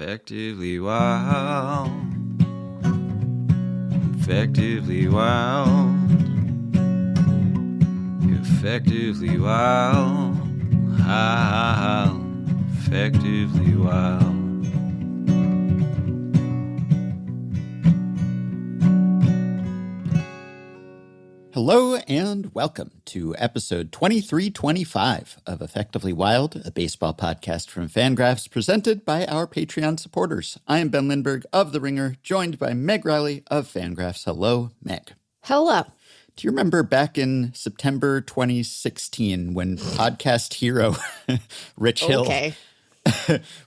Effectively wild. Effectively wild. Effectively wild. Effectively wild. Hello and welcome to episode 2325 of Effectively Wild, a baseball podcast from FanGraphs presented by our Patreon supporters. I am Ben Lindbergh of The Ringer, joined by Meg Rowley of FanGraphs. Hello, Meg. Hello. Do you remember back in September 2016 when podcast hero Rich Hill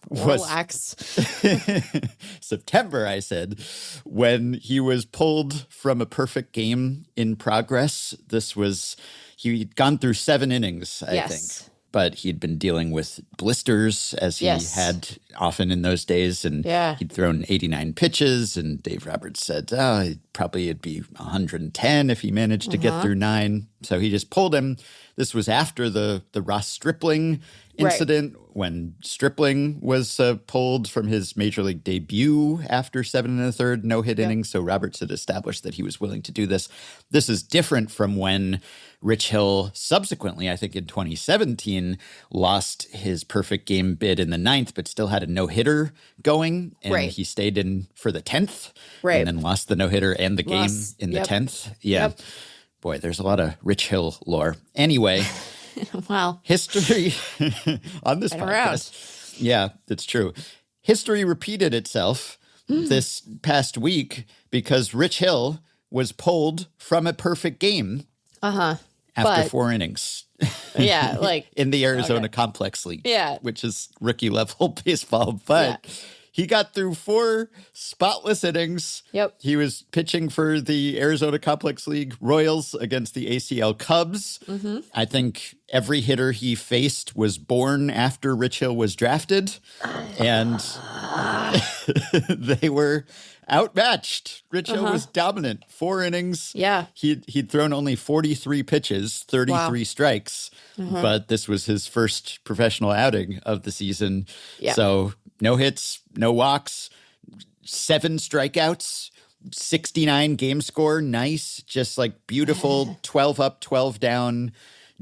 Relax. September, I said, when he was pulled from a perfect game in progress. He'd gone through 7 innings, I think. But he'd been dealing with blisters, as he had often in those days. And he'd thrown 89 pitches. And Dave Roberts said, it'd be 110 if he managed to get through 9. So he just pulled him. This was after the Ross Stripling incident, when Stripling was pulled from his major league debut after 7 1/3 no-hit innings. So Roberts had established that he was willing to do this. This is different from when Rich Hill subsequently, I think in 2017, lost his perfect game bid in the 9th, but still had a no-hitter going. And he stayed in for the 10th and then lost the no-hitter and the game in the 10th. Yeah. Boy, there's a lot of Rich Hill lore. Anyway. Wow. History on this podcast. Yeah, that's true. History repeated itself this past week because Rich Hill was pulled from a perfect game after 4 innings. Yeah, like in the Arizona Complex League. Yeah. Which is rookie level baseball. But he got through 4 spotless innings. Yep. He was pitching for the Arizona Complex League Royals against the ACL Cubs. Mm-hmm. I think every hitter he faced was born after Rich Hill was drafted. And they were outmatched. Rich Hill was dominant. 4 innings. Yeah. He'd thrown only 43 pitches, 33 strikes. But this was his first professional outing of the season. Yeah. So no hits, no walks, 7 strikeouts, 69 game score. Nice. Just like beautiful 12 up, 12 down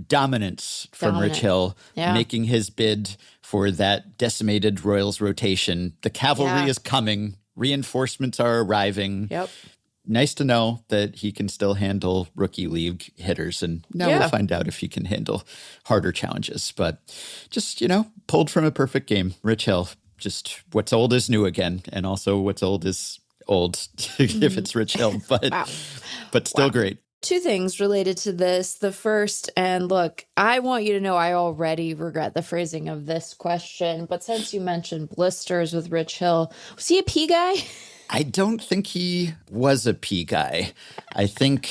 dominance from Rich Hill, making his bid for that decimated Royals rotation. The cavalry is coming. Reinforcements are arriving. Yep. Nice to know that he can still handle rookie league hitters. And now we'll find out if he can handle harder challenges. But just, pulled from a perfect game. Rich Hill, just what's old is new again. And also what's old is old if it's Rich Hill. But still great. 2 things related to this. The first, and look, I want you to know I already regret the phrasing of this question, but since you mentioned blisters with Rich Hill, was he a pea guy? I don't think he was a pea guy. I think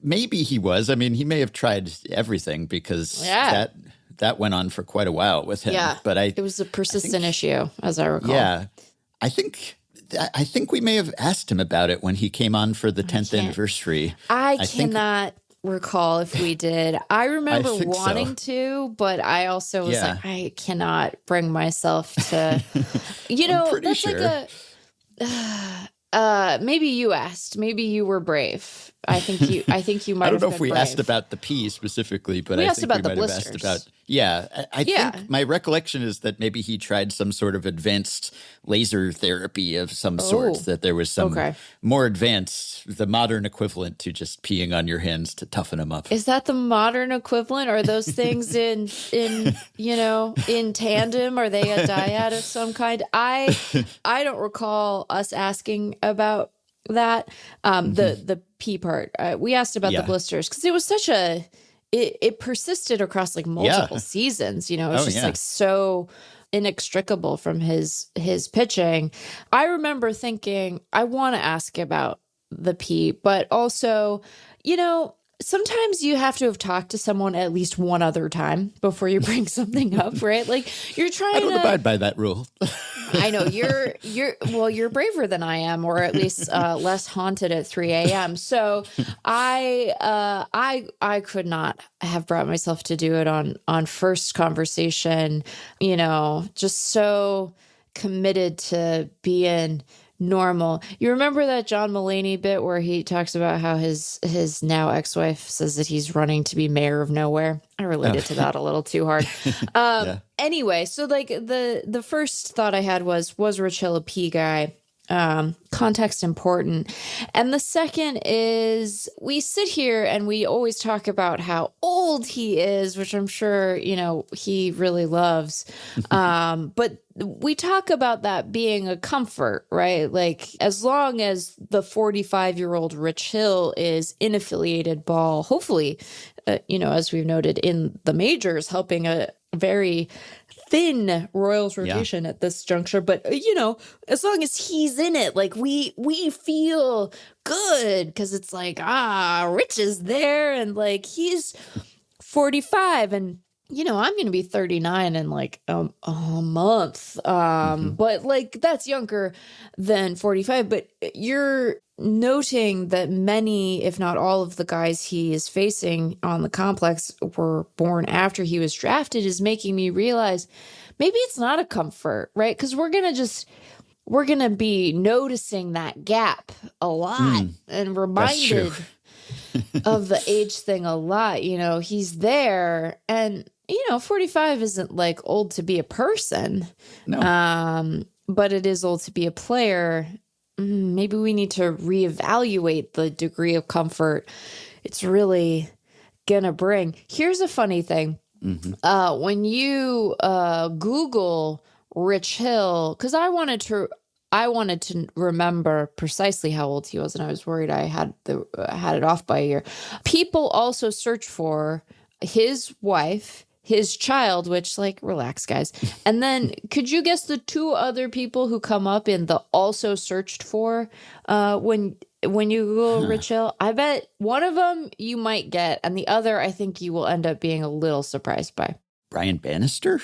maybe he was. I mean, he may have tried everything because that went on for quite a while with him. Yeah, but it was a persistent issue, as I recall. Yeah, I think we may have asked him about it when he came on for the 10th anniversary. I cannot recall if we did. I remember wanting to, but I also was like, I cannot bring myself to, that's sure. Like maybe you asked, maybe you were brave. I think you might have been I don't know if we brave. asked about the pee specifically, but I think about we the might have asked about. I think my recollection is that maybe he tried some sort of advanced laser therapy of some sort, that there was some more advanced, the modern equivalent to just peeing on your hands to toughen him up. Is that the modern equivalent? Are those things in tandem? Are they a dyad of some kind? I don't recall us asking about that. The pee part. We asked about the blisters because it was such it persisted across like multiple seasons. It was just like so inextricable from his pitching. I remember thinking, I want to ask about the pee, but also, sometimes you have to have talked to someone at least one other time before you bring something up, right? Like you're trying I don't abide by that rule. I know you're braver than I am, or at least less haunted at 3 a.m. So I could not have brought myself to do it on first conversation, just so committed to being normal. You remember that John Mulaney bit where he talks about how his now ex-wife says that he's running to be mayor of nowhere? I related to that a little too hard. Anyway, so like the first thought I had was Rich Hill a P guy? Context important. And the second is we sit here and we always talk about how old he is, which I'm sure, he really loves. But we talk about that being a comfort, right? Like as long as the 45-year-old Rich Hill is in affiliated ball, hopefully, as we've noted in the majors, helping a very thin Royals rotation at this juncture. But, as long as he's in it, like we feel good because it's like, Rich is there and like he's 45 and, I'm going to be 39 in like a month. But like that's younger than 45. But you're noting that many, if not all of the guys he is facing on the complex were born after he was drafted is making me realize maybe it's not a comfort, right? Because we're going to be noticing that gap a lot and reminded of the age thing a lot. He's there and 45 isn't like old to be a person. No. But it is old to be a player. Maybe we need to reevaluate the degree of comfort it's really gonna bring. Here's a funny thing. When you Google Rich Hill, because I wanted to remember precisely how old he was, and I was worried I had it off by a year. People also search for his wife, his child, which, like, relax, guys. And then could you guess the two other people who come up in the also searched for when you Google Rich Hill? I bet one of them you might get, and the other I think you will end up being a little surprised by. Brian Bannister?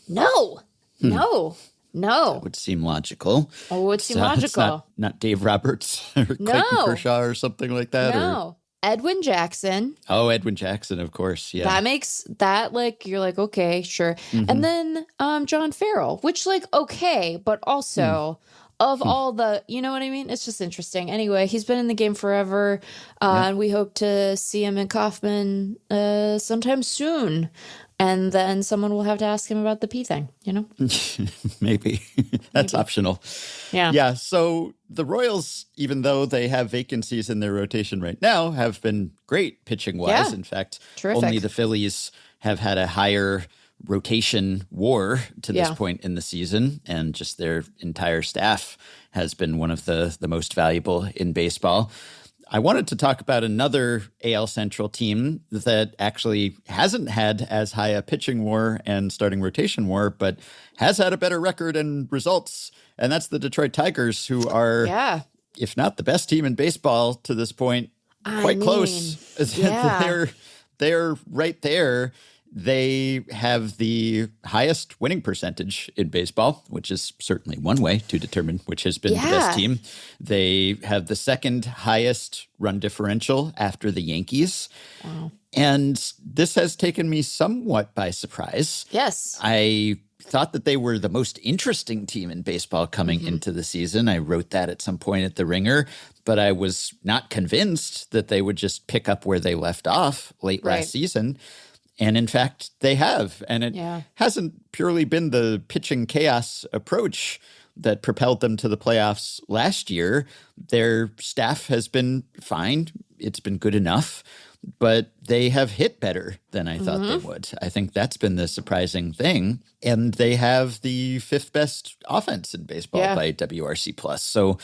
No. That would seem logical. Oh, it would seem logical. It's not Dave Roberts or Clayton Kershaw or something like that? No. Edwin Jackson. Oh, Edwin Jackson, of course. Yeah. That makes that like, you're like, okay, sure. And then John Farrell, which like, okay, but also of all the, you know what I mean? It's just interesting. Anyway, he's been in the game forever. And we hope to see him in Kauffman sometime soon. And then someone will have to ask him about the P thing, you know? Maybe. That's optional. Yeah. Yeah. So the Royals, even though they have vacancies in their rotation right now, have been great pitching wise. Yeah. In fact, Terrific. Only the Phillies have had a higher rotation WAR to this point in the season. And just their entire staff has been one of the most valuable in baseball. I wanted to talk about another AL Central team that actually hasn't had as high a pitching WAR and starting rotation WAR, but has had a better record and results. And that's the Detroit Tigers, who are, if not the best team in baseball to this point, quite close. They're right there. They have the highest winning percentage in baseball, which is certainly one way to determine which has been the best team. They have the second highest run differential after the Yankees. Wow. And this has taken me somewhat by surprise. Yes. I thought that they were the most interesting team in baseball coming into the season. I wrote that at some point at The Ringer, but I was not convinced that they would just pick up where they left off late last season. And in fact, they have. And it hasn't purely been the pitching chaos approach that propelled them to the playoffs last year. Their staff has been fine. It's been good enough. But they have hit better than I thought they would. I think that's been the surprising thing. And they have the fifth best offense in baseball by WRC+. So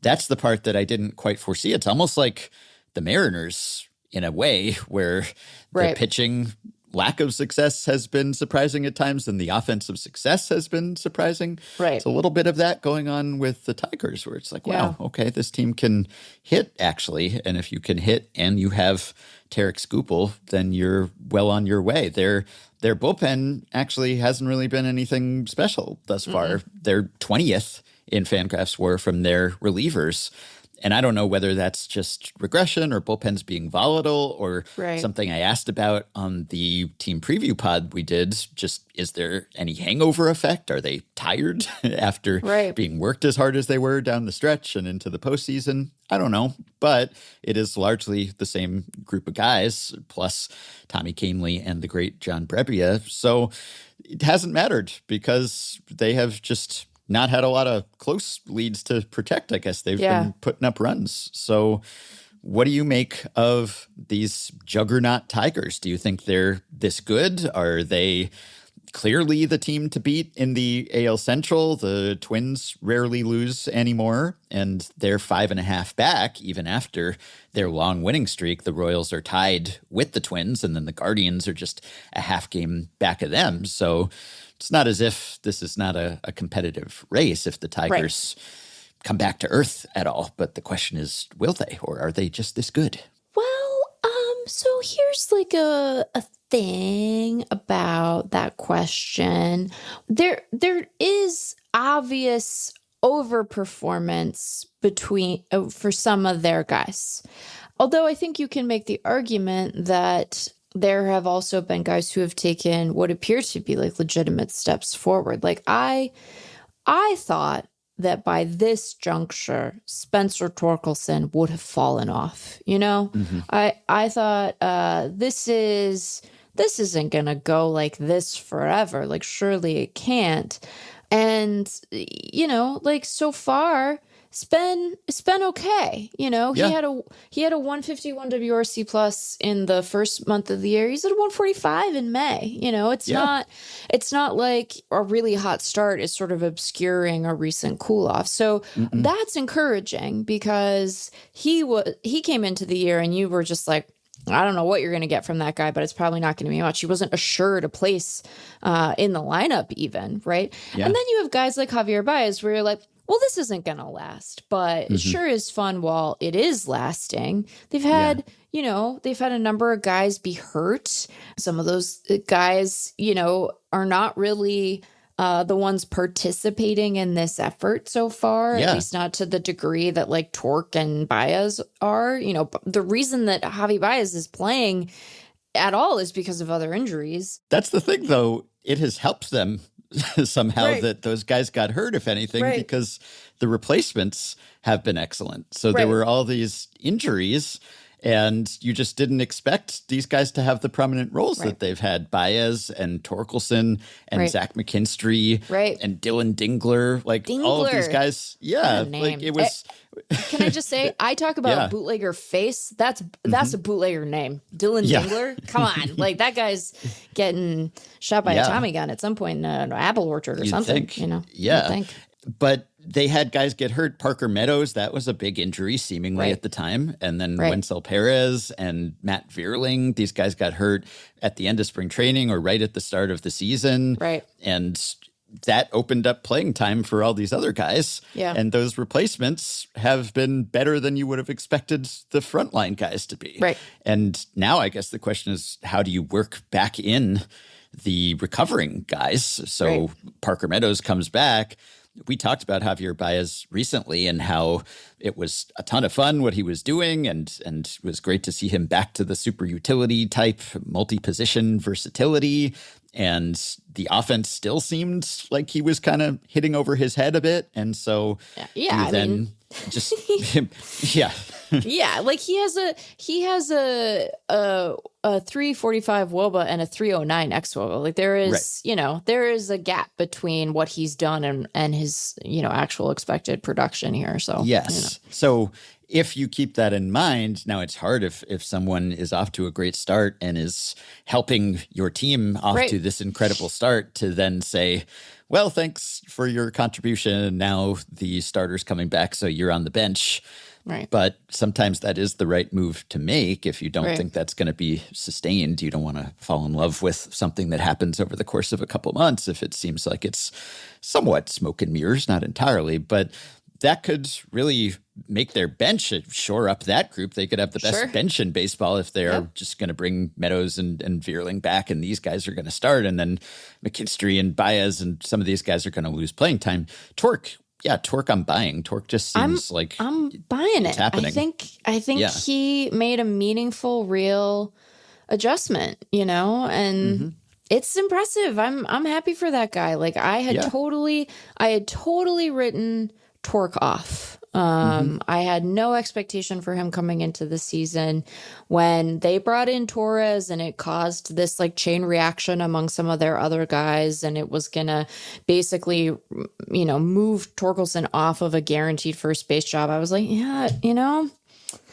that's the part that I didn't quite foresee. It's almost like the Mariners in a way, where the pitching lack of success has been surprising at times and the offensive success has been surprising. Right. It's a little bit of that going on with the Tigers, where it's like, wow, okay, this team can hit actually. And if you can hit and you have Tarek Skubal, then you're well on your way. They're their bullpen actually hasn't really been anything special thus far. They're 20th in FanGraphs WAR from their relievers. And I don't know whether that's just regression or bullpens being volatile or something I asked about on the team preview pod we did. Just, is there any hangover effect? Are they tired after being worked as hard as they were down the stretch and into the postseason? I don't know. But it is largely the same group of guys, plus Tommy Kahnle and the great John Brebbia. So it hasn't mattered because they have just not had a lot of close leads to protect. I guess they've been putting up runs. So what do you make of these juggernaut Tigers? Do you think they're this good? Are they clearly the team to beat in the AL Central? The Twins rarely lose anymore, and they're 5.5 back even after their long winning streak. The Royals are tied with the Twins, and then the Guardians are just a half game back of them. So it's not as if this is not a competitive race if the Tigers come back to earth at all. But the question is, will they, or are they just this good? Well, so here's like a thing about that question. There is obvious overperformance for some of their guys. Although I think you can make the argument that there have also been guys who have taken what appear to be like legitimate steps forward. Like I thought that by this juncture, Spencer Torkelson would have fallen off. You know, I thought this isn't gonna go like this forever. Like surely it can't. And you know, like so far, it's been okay. You know, he had a 151 WRC plus in the first month of the year. He's at a 145 in May. You know, it's not like a really hot start is sort of obscuring a recent cool off. So that's encouraging because he came into the year and you were just like, I don't know what you're going to get from that guy, but it's probably not going to be much. He wasn't assured a place in the lineup even, right? Yeah. And then you have guys like Javier Baez where you're like, well, this isn't going to last, but it sure is fun while it is lasting. They've had, they've had a number of guys be hurt. Some of those guys, are not really the ones participating in this effort so far, at least not to the degree that like Torque and Baez are. You know, the reason that Javi Baez is playing at all is because of other injuries. That's the thing, though. It has helped them somehow that those guys got hurt, if anything, because the replacements have been excellent. So there were all these injuries, and you just didn't expect these guys to have the prominent roles that they've had. Baez and Torkelson and Zach McKinstry and Dylan Dingler, all of these guys. Yeah, like it was. Can I just say, I talk about bootlegger face. That's a bootlegger name. Dylan Dingler. Come on. Like that guy's getting shot by a Tommy gun at some point in an apple orchard or something. Think. Yeah. But they had guys get hurt. Parker Meadows, that was a big injury seemingly at the time. And then Wenzel Perez and Matt Vierling, these guys got hurt at the end of spring training or right at the start of the season. Right. And that opened up playing time for all these other guys. Yeah. And those replacements have been better than you would have expected the frontline guys to be. Right. And now I guess the question is, how do you work back in the recovering guys? So Parker Meadows comes back. We talked about Javier Baez recently and how it was a ton of fun what he was doing, and it was great to see him back to the super utility type multi-position versatility. And the offense still seemed like he was kind of hitting over his head a bit. And so just yeah, like he has a 345 WOBA and a 309 xWOBA. Like there is, there is a gap between what he's done and his, actual expected production here. So yes. So if you keep that in mind, now it's hard if someone is off to a great start and is helping your team off to this incredible start to then say, well, thanks for your contribution. Now the starter's coming back, so you're on the bench. Right. But sometimes that is the right move to make if you don't think that's going to be sustained. You don't want to fall in love with something that happens over the course of a couple months if it seems like it's somewhat smoke and mirrors, not entirely. But that could really make their bench shore up that group. They could have the best bench in baseball if they are just going to bring Meadows and Vierling back, and these guys are going to start, and then McKinstry and Baez and some of these guys are going to lose playing time. Torque, I'm buying. Torque just seems like I'm buying it. Happening. I think he made a meaningful, real adjustment, and it's impressive. I'm happy for that guy. Like I had totally written Torque off. I had no expectation for him coming into the season. When they brought in Torres and it caused this like chain reaction among some of their other guys, and it was gonna basically, move Torkelson off of a guaranteed first base job, I was like, it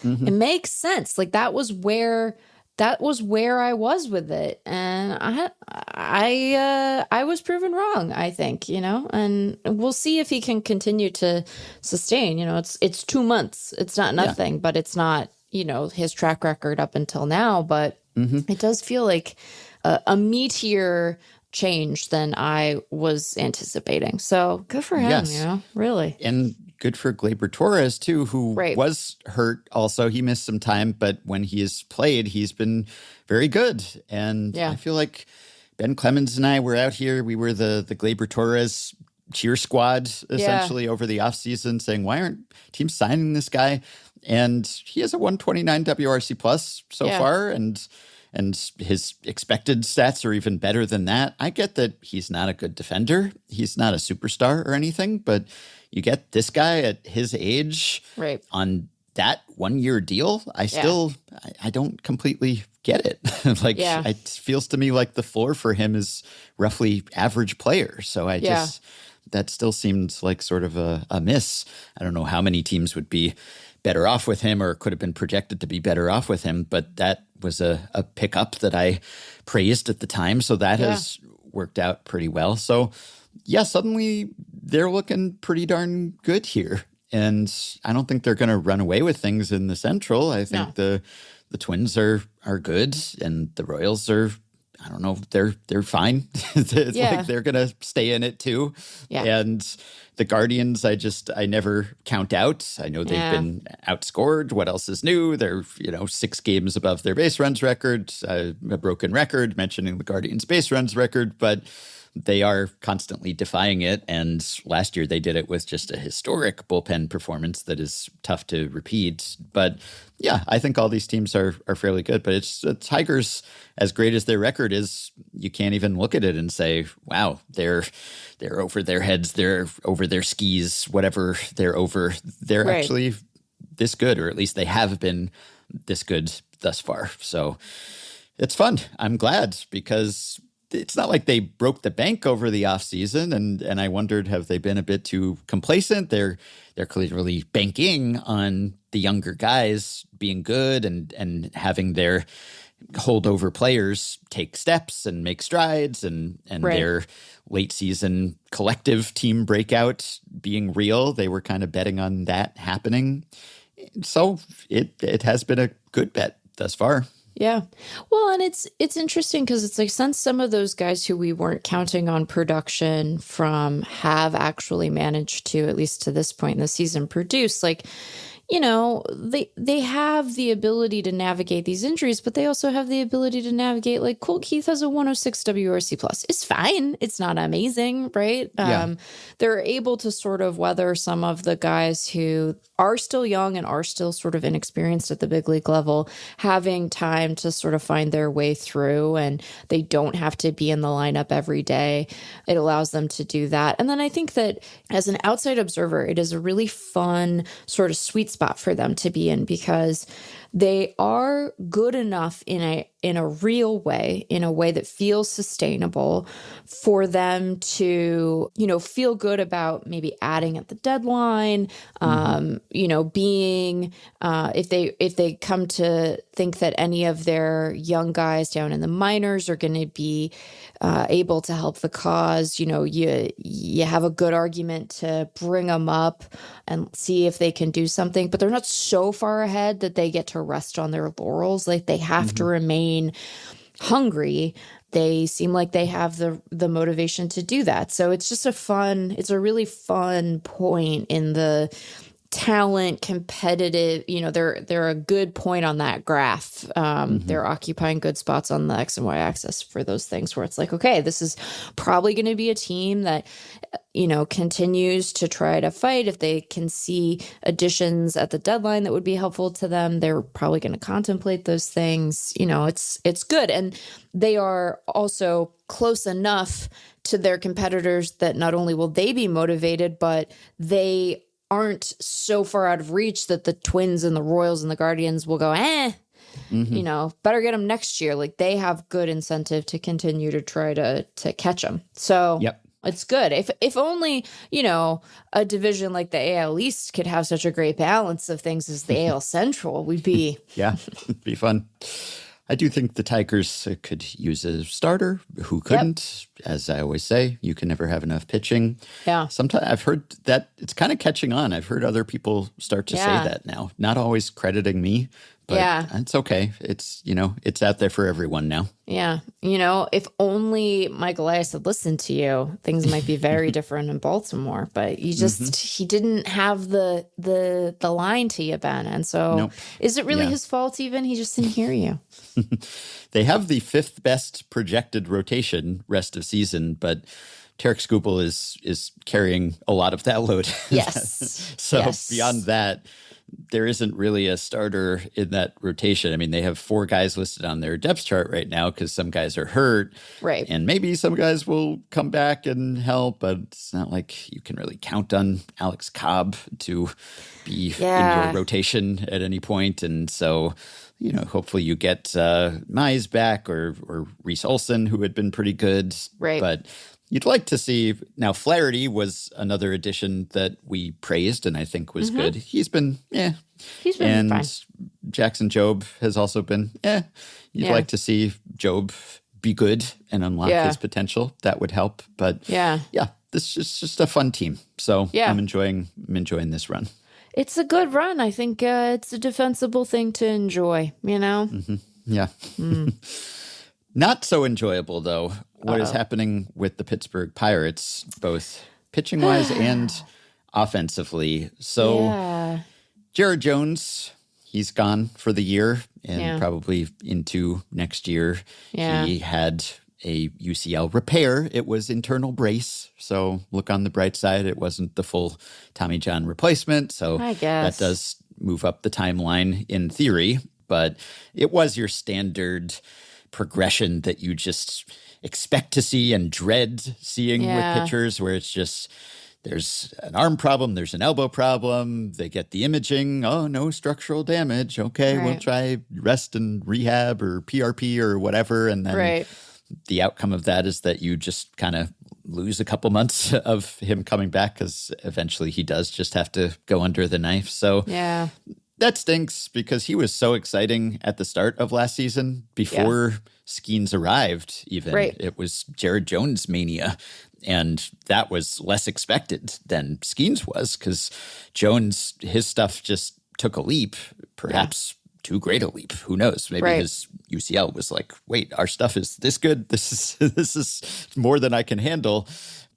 makes sense. Like that was where I was with it, and I was proven wrong, I think, and we'll see if he can continue to sustain. It's 2 months, it's not nothing, but it's not his track record up until now. But it does feel like a meteor change than I was anticipating. So good for him, really. And good for Gleyber Torres, too, who was hurt also. He missed some time, but when he has played, he's been very good. And I feel like Ben Clemens and I were out here. We were the Gleyber Torres cheer squad, essentially, over the offseason, saying, why aren't teams signing this guy? And he has a 129 WRC plus so far, and his expected stats are even better than that. I get that he's not a good defender. He's not a superstar or anything, but you get this guy at his age on that 1 year deal. I don't completely get it. It feels to me like the floor for him is roughly average player. So that still seems like sort of a miss. I don't know how many teams would be better off with him or could have been projected to be better off with him, but that was a pickup that I praised at the time. So that has worked out pretty well. So suddenly they're looking pretty darn good here. And I don't think they're going to run away with things in the Central. I think the Twins are good, and the Royals are, I don't know, they're fine. Like they're going to stay in it too. Yeah. And the Guardians, I never count out. I know they've been outscored. What else is new? They're, 6 games above their base runs record, a broken record, mentioning the Guardians' base runs record, but they are constantly defying it. And last year they did it with just a historic bullpen performance that is tough to repeat. But I think all these teams are fairly good. But it's the Tigers, as great as their record is, you can't even look at it and say, wow, they're over their heads, they're over their skis, whatever they're over. They're actually this good, or at least they have been this good thus far. So it's fun. I'm glad, because it's not like they broke the bank over the offseason, and I wondered, have they been a bit too complacent? They're clearly banking on the younger guys being good and having their holdover players take steps and make strides, and their late season collective team breakout being real. They were kind of betting on that happening. So it has been a good bet thus far. Yeah. Well, and it's interesting because it's like, since some of those guys who we weren't counting on production from have actually managed to, at least to this point in the season, produce, like, they have the ability to navigate these injuries, but they also have the ability to navigate, like Colt Keith has a 106 WRC plus. It's fine. It's not amazing, right? They're able to sort of weather some of the guys who are still young and are still sort of inexperienced at the big league level, having time to sort of find their way through, and they don't have to be in the lineup every day. It allows them to do that. And then I think that as an outside observer, it is a really fun sort of sweet spot for them to be in, because they are good enough in a real way, in a way that feels sustainable, for them to, feel good about maybe adding at the deadline, being, if they come to think that any of their young guys down in the minors are going to be able to help the cause, you have a good argument to bring them up and see if they can do something, but they're not so far ahead that they get to rest on their laurels. Like, they have to remain hungry, they seem like they have the motivation to do that. So it's just it's a really fun point in the talent, competitive, they're a good point on that graph. They're occupying good spots on the X and Y axis for those things where it's like, okay, this is probably going to be a team that, continues to try to fight. If they can see additions at the deadline that would be helpful to them, they're probably going to contemplate those things. It's good. And they are also close enough to their competitors that not only will they be motivated, but they aren't so far out of reach that the Twins and the Royals and the Guardians will go, better get them next year. Like, they have good incentive to continue to try to catch them. So it's good. If only, a division like the AL East could have such a great balance of things as the AL Central, we'd be. Yeah, it'd be fun. I do think the Tigers could use a starter. Who couldn't? Yep. As I always say, you can never have enough pitching. Yeah. Sometimes I've heard that it's kind of catching on. I've heard other people start to say that now. Not always crediting me, but it's okay. It's, it's out there for everyone now. Yeah. If only Mike Elias had listened to you, things might be very different in Baltimore. But he didn't have the line to you, Ben. And so is it really his fault even? He just didn't hear you. They have the 5th best projected rotation rest of season, but Tarek Skubal is carrying a lot of that load. Yes. So beyond that, there isn't really a starter in that rotation. I mean, they have 4 guys listed on their depth chart right now because some guys are hurt. Right. And maybe some guys will come back and help, but it's not like you can really count on Alex Cobb to be in your rotation at any point. And so, hopefully you get Mize back or Reese Olson, who had been pretty good. Right. But you'd like to see, now Flaherty was another addition that we praised and I think was good. He's been, He's been fine. Jackson Jobe has also been, You'd like to see Jobe be good and unlock his potential. That would help. But this is just a fun team. So I'm enjoying this run. It's a good run. I think it's a defensible thing to enjoy, Yeah. Not so enjoyable, though, what is happening with the Pittsburgh Pirates, both pitching-wise and offensively. So Jared Jones, he's gone for the year and probably into next year. Yeah. He had a UCL repair. It was internal brace. So look on the bright side. It wasn't the full Tommy John replacement. So I guess that does move up the timeline in theory. But it was your standard progression that you just expect to see and dread seeing with pitchers, where it's just there's an arm problem, there's an elbow problem, they get the imaging, oh, no structural damage. Okay, we'll try rest and rehab or PRP or whatever. And then the outcome of that is that you just kind of lose a couple months of him coming back because eventually he does just have to go under the knife. So that stinks because he was so exciting at the start of last season before Skenes arrived even. It was Jared Jones mania. And that was less expected than Skenes was because Jones, his stuff just took a leap, perhaps too great a leap. Who knows? Maybe his UCL was like, wait, our stuff is this good? This is more than I can handle.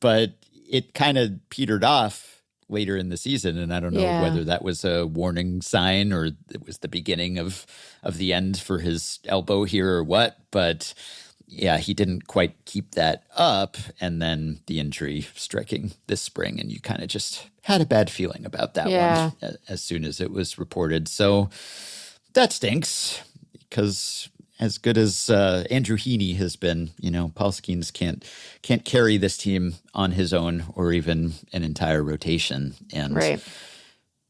But it kind of petered off later in the season. And I don't know whether that was a warning sign or it was the beginning of the end for his elbow here or what. But yeah, he didn't quite keep that up. And then the injury striking this spring. And you kind of just had a bad feeling about that one as soon as it was reported. So that stinks because as good as Andrew Heaney has been, Paul Skenes can't carry this team on his own or even an entire rotation. And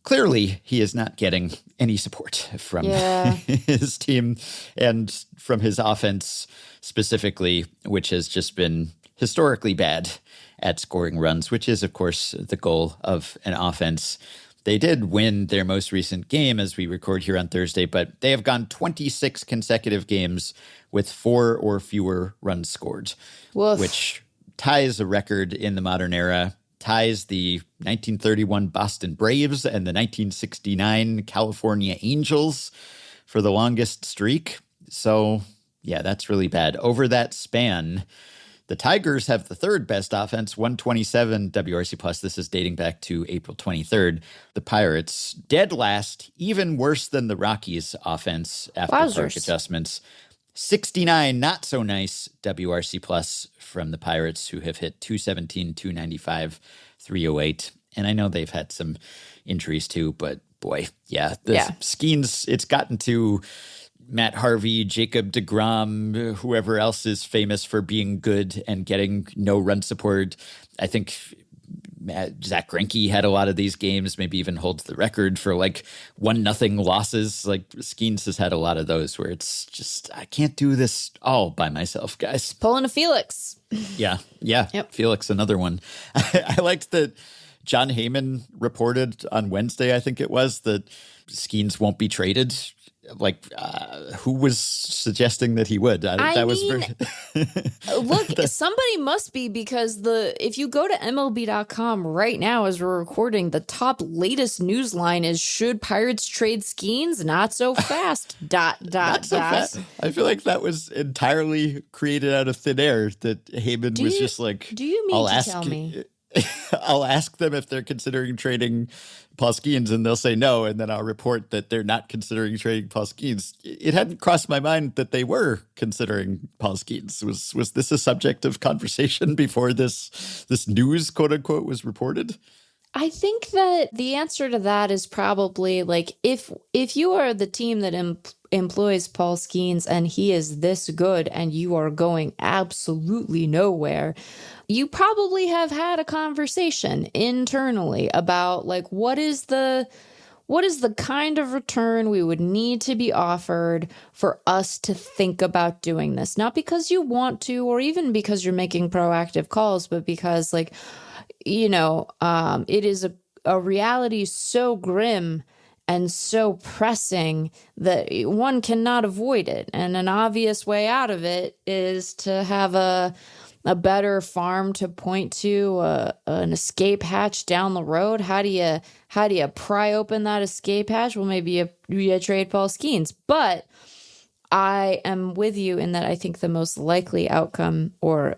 clearly he is not getting any support from his team and from his offense specifically, which has just been historically bad at scoring runs, which is, of course, the goal of an offense. They did win their most recent game as we record here on Thursday, but they have gone 26 consecutive games with 4 or fewer runs scored, which ties a record in the modern era, ties the 1931 Boston Braves and the 1969 California Angels for the longest streak. So, Yeah, that's really bad. Over that span, the Tigers have the third best offense, 127 WRC plus. This is dating back to April 23rd. The Pirates, dead last, even worse than the Rockies offense after park adjustments. 69, not so nice WRC plus from the Pirates, who have hit 217, 295, 308. And I know they've had some injuries too, but boy, Skenes, it's gotten to Matt Harvey, Jacob deGrom, whoever else is famous for being good and getting no run support. I think Zach Greinke had a lot of these games, maybe even holds the record for like 1-0 losses. Like Skenes has had a lot of those where it's just, I can't do this all by myself, guys. Pulling a Felix. Yeah. Yep. Felix, another one. I liked that John Heyman reported on Wednesday, I think it was, that Skenes won't be traded. Like, who was suggesting that he would? Look, somebody must be, because if you go to MLB.com right now as we're recording, the top latest news line is, should Pirates trade Skenes? Not so fast. Fast. I feel like that was entirely created out of thin air, that Heyman was just like, do you mean to tell me? I'll ask them if they're considering trading Paul Skenes, and they'll say no, and then I'll report that they're not considering trading Paul Skenes. It hadn't crossed my mind that they were considering Paul Skenes. Was this a subject of conversation before this news, quote unquote, was reported? I think that the answer to that is probably like, if you are the team that employs Paul Skenes and he is this good and you are going absolutely nowhere, you probably have had a conversation internally about like, what is the kind of return we would need to be offered for us to think about doing this? Not because you want to, or even because you're making proactive calls, but because like, it is a reality so grim and so pressing that one cannot avoid it. And an obvious way out of it is to have a better farm to point to, an escape hatch down the road. How do you pry open that escape hatch? Well, maybe you trade Paul Skenes. But I am with you in that I think the most likely outcome or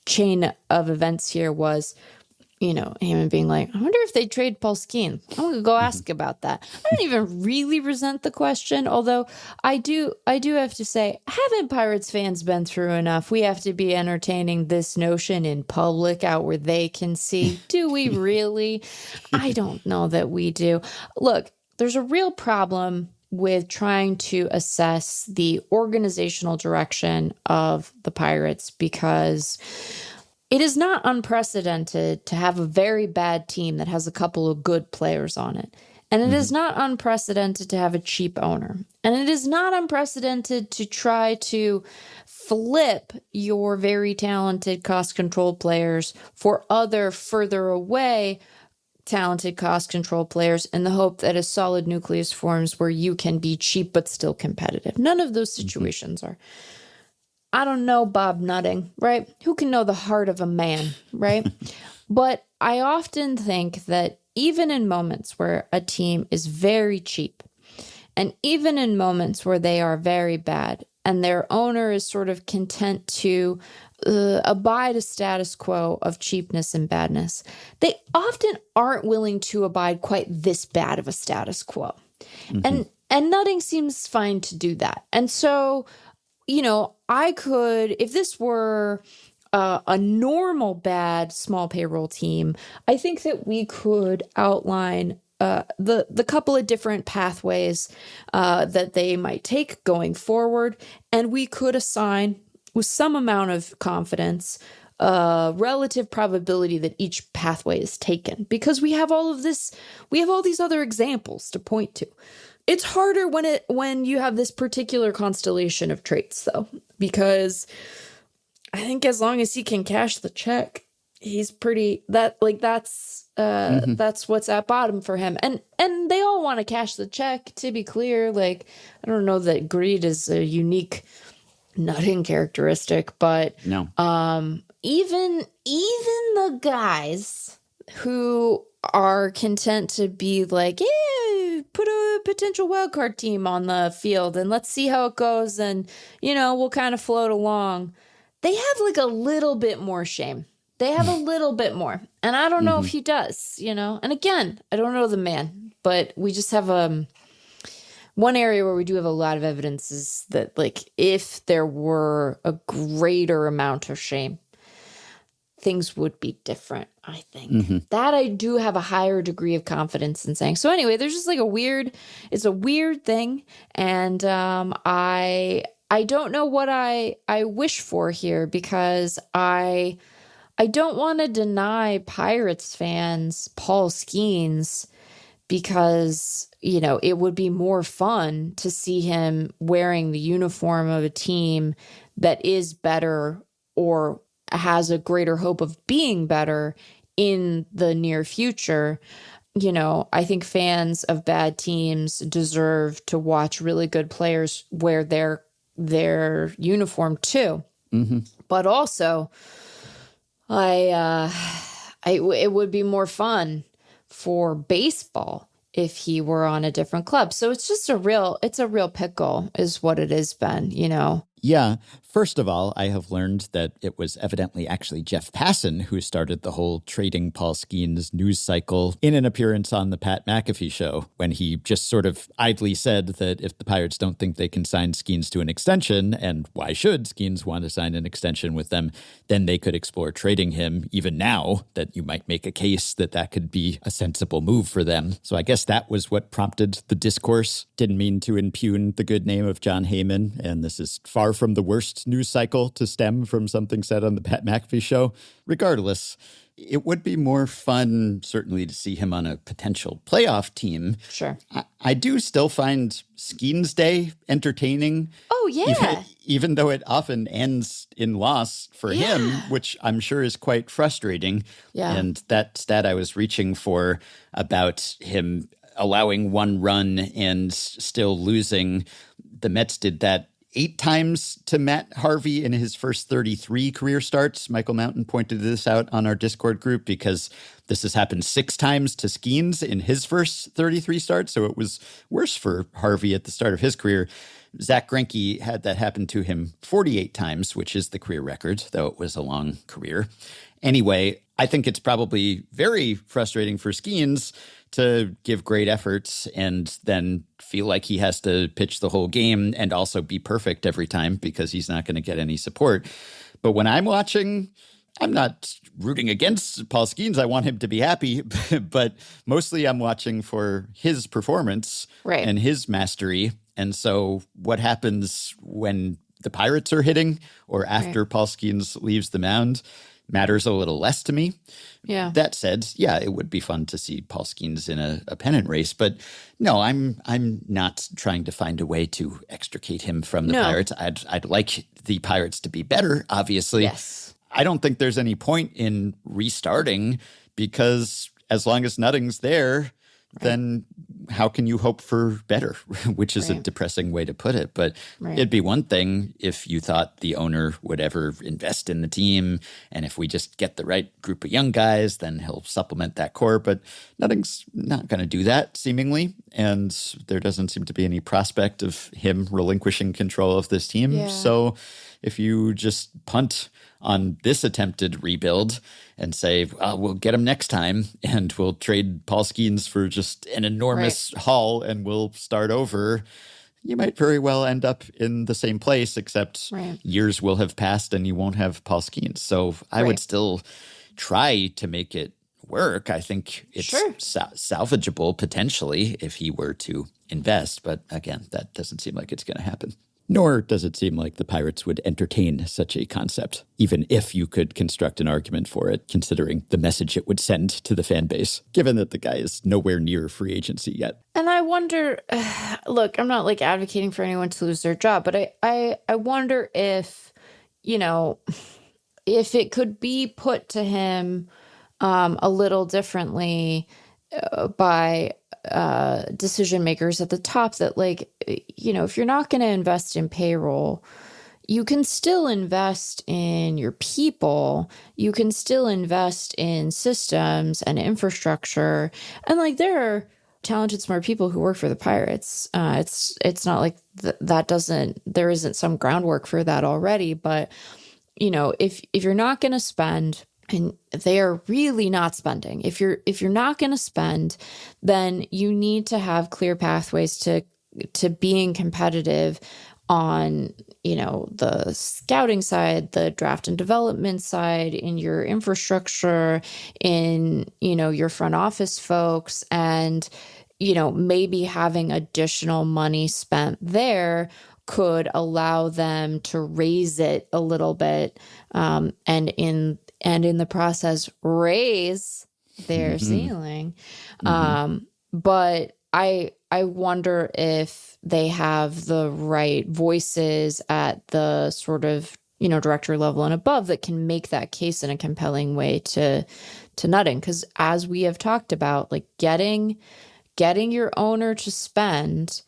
chain of events here was, him being like, I wonder if they trade Paul Skenes. I'm going to go ask about that. I don't even really resent the question, although I do have to say, haven't Pirates fans been through enough? We have to be entertaining this notion in public out where they can see. Do we really? I don't know that we do. Look, there's a real problem with trying to assess the organizational direction of the Pirates, because it is not unprecedented to have a very bad team that has a couple of good players on it. And it is not unprecedented to have a cheap owner. And it is not unprecedented to try to flip your very talented cost-controlled players for other further away talented cost-control players in the hope that a solid nucleus forms where you can be cheap but still competitive. None of those situations are. I don't know Bob Nutting, right? Who can know the heart of a man, right? But I often think that even in moments where a team is very cheap, and even in moments where they are very bad, and their owner is sort of content to abide a status quo of cheapness and badness, they often aren't willing to abide quite this bad of a status quo. And Nutting seems fine to do that. And so, I could, if this were a normal bad small payroll team, I think that we could outline the couple of different pathways that they might take going forward, and we could assign with some amount of confidence relative probability that each pathway is taken, because we have all these other examples to point to. It's harder when you have this particular constellation of traits, though, because I think as long as he can cash the check, he's that's what's at bottom for him. And they all want to cash the check, to be clear. Like, I don't know that greed is a unique Nutting characteristic, but no. Even the guys who are content to be like, yeah, put a potential wildcard team on the field and let's see how it goes. And, we'll kind of float along. They have like a little bit more shame. They have a little bit more. And I don't know if he does, And again, I don't know the man, but we just have one area where we do have a lot of evidence is that, like, if there were a greater amount of shame, things would be different, I think. That I do have a higher degree of confidence in saying. So anyway, there's just like it's a weird thing. And I don't know what I wish for here, because I don't want to deny Pirates fans Paul Skenes, because, it would be more fun to see him wearing the uniform of a team that is better or has a greater hope of being better in the near future. I think fans of bad teams deserve to watch really good players wear their uniform too. But also, it would be more fun for baseball if he were on a different club. So it's just a real pickle is what it has been, Yeah. First of all, I have learned that it was evidently actually Jeff Passan who started the whole trading Paul Skenes news cycle in an appearance on the Pat McAfee show, when he just sort of idly said that if the Pirates don't think they can sign Skenes to an extension, and why should Skenes want to sign an extension with them, then they could explore trading him even now, that you might make a case that that could be a sensible move for them. So I guess that was what prompted the discourse. Didn't mean to impugn the good name of John Heyman, and this is far from the worst news cycle to stem from something said on the Pat McAfee show. Regardless, it would be more fun, certainly, to see him on a potential playoff team. Sure. I do still find Skenes Day entertaining. Oh, yeah. Even though it often ends in loss for him, which I'm sure is quite frustrating. Yeah. And that stat I was reaching for about him allowing one run and still losing, the Mets did that 8 times to Matt Harvey in his first 33 career starts. Michael Mountain pointed this out on our Discord group, because this has happened 6 times to Skenes in his first 33 starts. So it was worse for Harvey at the start of his career. Zach Greinke had that happen to him 48 times, which is the career record, though it was a long career. Anyway, I think it's probably very frustrating for Skenes to give great efforts and then feel like he has to pitch the whole game and also be perfect every time, because he's not going to get any support. But when I'm watching, I'm not rooting against Paul Skenes. I want him to be happy, but mostly I'm watching for his performance and his mastery. And so what happens when the Pirates are hitting or after Paul Skenes leaves the mound matters a little less to me. Yeah. That said, yeah, it would be fun to see Paul Skenes in a pennant race, but no, I'm not trying to find a way to extricate him from the Pirates. I'd like the Pirates to be better, obviously. Yes. I don't think there's any point in restarting, because as long as nothing's there, then how can you hope for better? Which is a depressing way to put it. But it'd be one thing if you thought the owner would ever invest in the team, and if we just get the right group of young guys, then he'll supplement that core. But nothing's not going to do that, seemingly. And there doesn't seem to be any prospect of him relinquishing control of this team. Yeah. So if you just punt on this attempted rebuild and say, we'll get him next time, and we'll trade Paul Skenes for just an enormous haul and we'll start over, you might very well end up in the same place, except years will have passed and you won't have Paul Skenes. So I would still try to make it work. I think it's salvageable potentially if he were to invest. But again, that doesn't seem like it's going to happen. Nor does it seem like the Pirates would entertain such a concept, even if you could construct an argument for it, considering the message it would send to the fan base, given that the guy is nowhere near free agency yet. And I wonder, look, I'm not like advocating for anyone to lose their job, but I wonder if, if it could be put to him a little differently by decision makers at the top, that, like, if you're not going to invest in payroll, you can still invest in your people. You can still invest in systems and infrastructure. And like there are talented, smart people who work for the Pirates. It's not like there isn't some groundwork for that already. But, you know, if you're not going to spend, and they are really not spending, if you're not going to spend, then you need to have clear pathways to being competitive on, you know, the scouting side, the draft and development side, in your infrastructure, in, you know, your front office folks, and, you know, maybe having additional money spent there could allow them to raise it a little bit, and in the process raise their ceiling. But I wonder if they have the right voices at the sort of, you know, director level and above that can make that case in a compelling way to Nutting. Because as we have talked about, like getting your owner to spend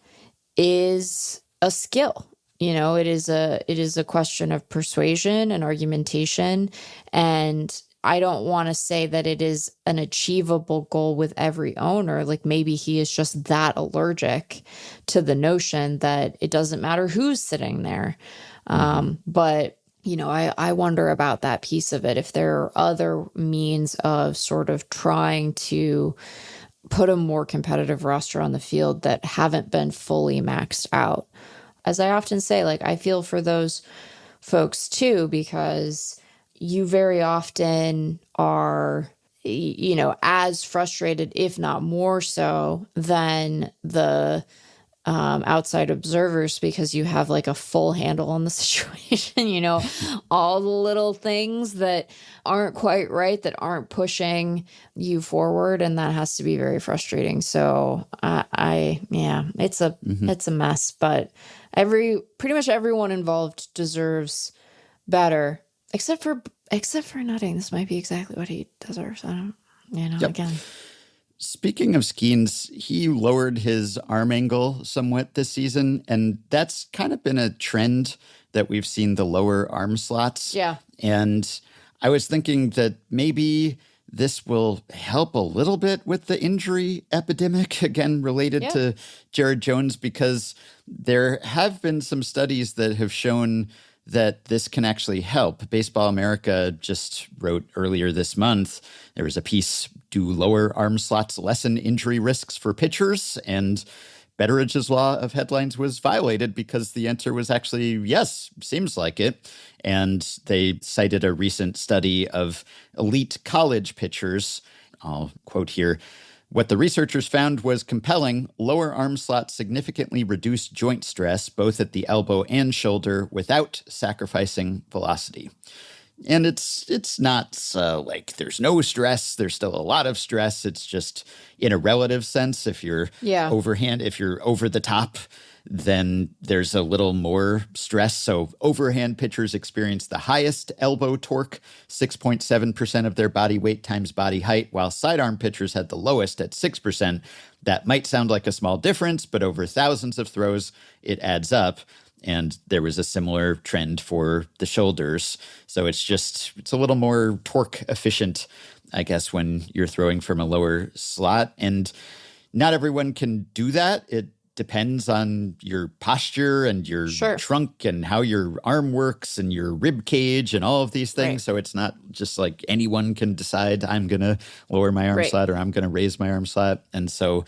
is a skill. You know, it is a question of persuasion and argumentation. And I don't want to say that it is an achievable goal with every owner. Like maybe he is just that allergic to the notion that it doesn't matter who's sitting there. But, you know, I wonder about that piece of it. If there are other means of sort of trying to put a more competitive roster on the field that haven't been fully maxed out. As I often say, like, I feel for those folks too, because you very often are, you know, as frustrated, if not more so, than the outside observers, because you have like a full handle on the situation, you know, all the little things that aren't quite right, that aren't pushing you forward. And that has to be very frustrating. So it's a mess, but pretty much everyone involved deserves better, except for Nutting. This might be exactly what he deserves. I don't, you know, again. Speaking of Skenes, he lowered his arm angle somewhat this season, and that's kind of been a trend that we've seen, the lower arm slots. Yeah. And I was thinking that maybe this will help a little bit with the injury epidemic, again, related to Jared Jones, because there have been some studies that have shown that this can actually help. Baseball America just wrote earlier this month, there was a piece, do lower arm slots lessen injury risks for pitchers? And Betteridge's law of headlines was violated because the answer was actually, yes, seems like it. And they cited a recent study of elite college pitchers. I'll quote here. What the researchers found was compelling. Lower arm slots significantly reduced joint stress, both at the elbow and shoulder, without sacrificing velocity. And it's not like there's no stress. There's still a lot of stress. It's just in a relative sense. If you're overhand, if you're over the top, then there's a little more stress. So overhand pitchers experience the highest elbow torque, 6.7% of their body weight times body height, while sidearm pitchers had the lowest at 6%. That might sound like a small difference, but over thousands of throws, it adds up. And there was a similar trend for the shoulders. So it's a little more torque efficient, I guess, when you're throwing from a lower slot. And not everyone can do that. It depends on your posture and your trunk and how your arm works and your rib cage and all of these things. Right. So it's not just like anyone can decide I'm going to lower my arm slot or I'm going to raise my arm slot. And so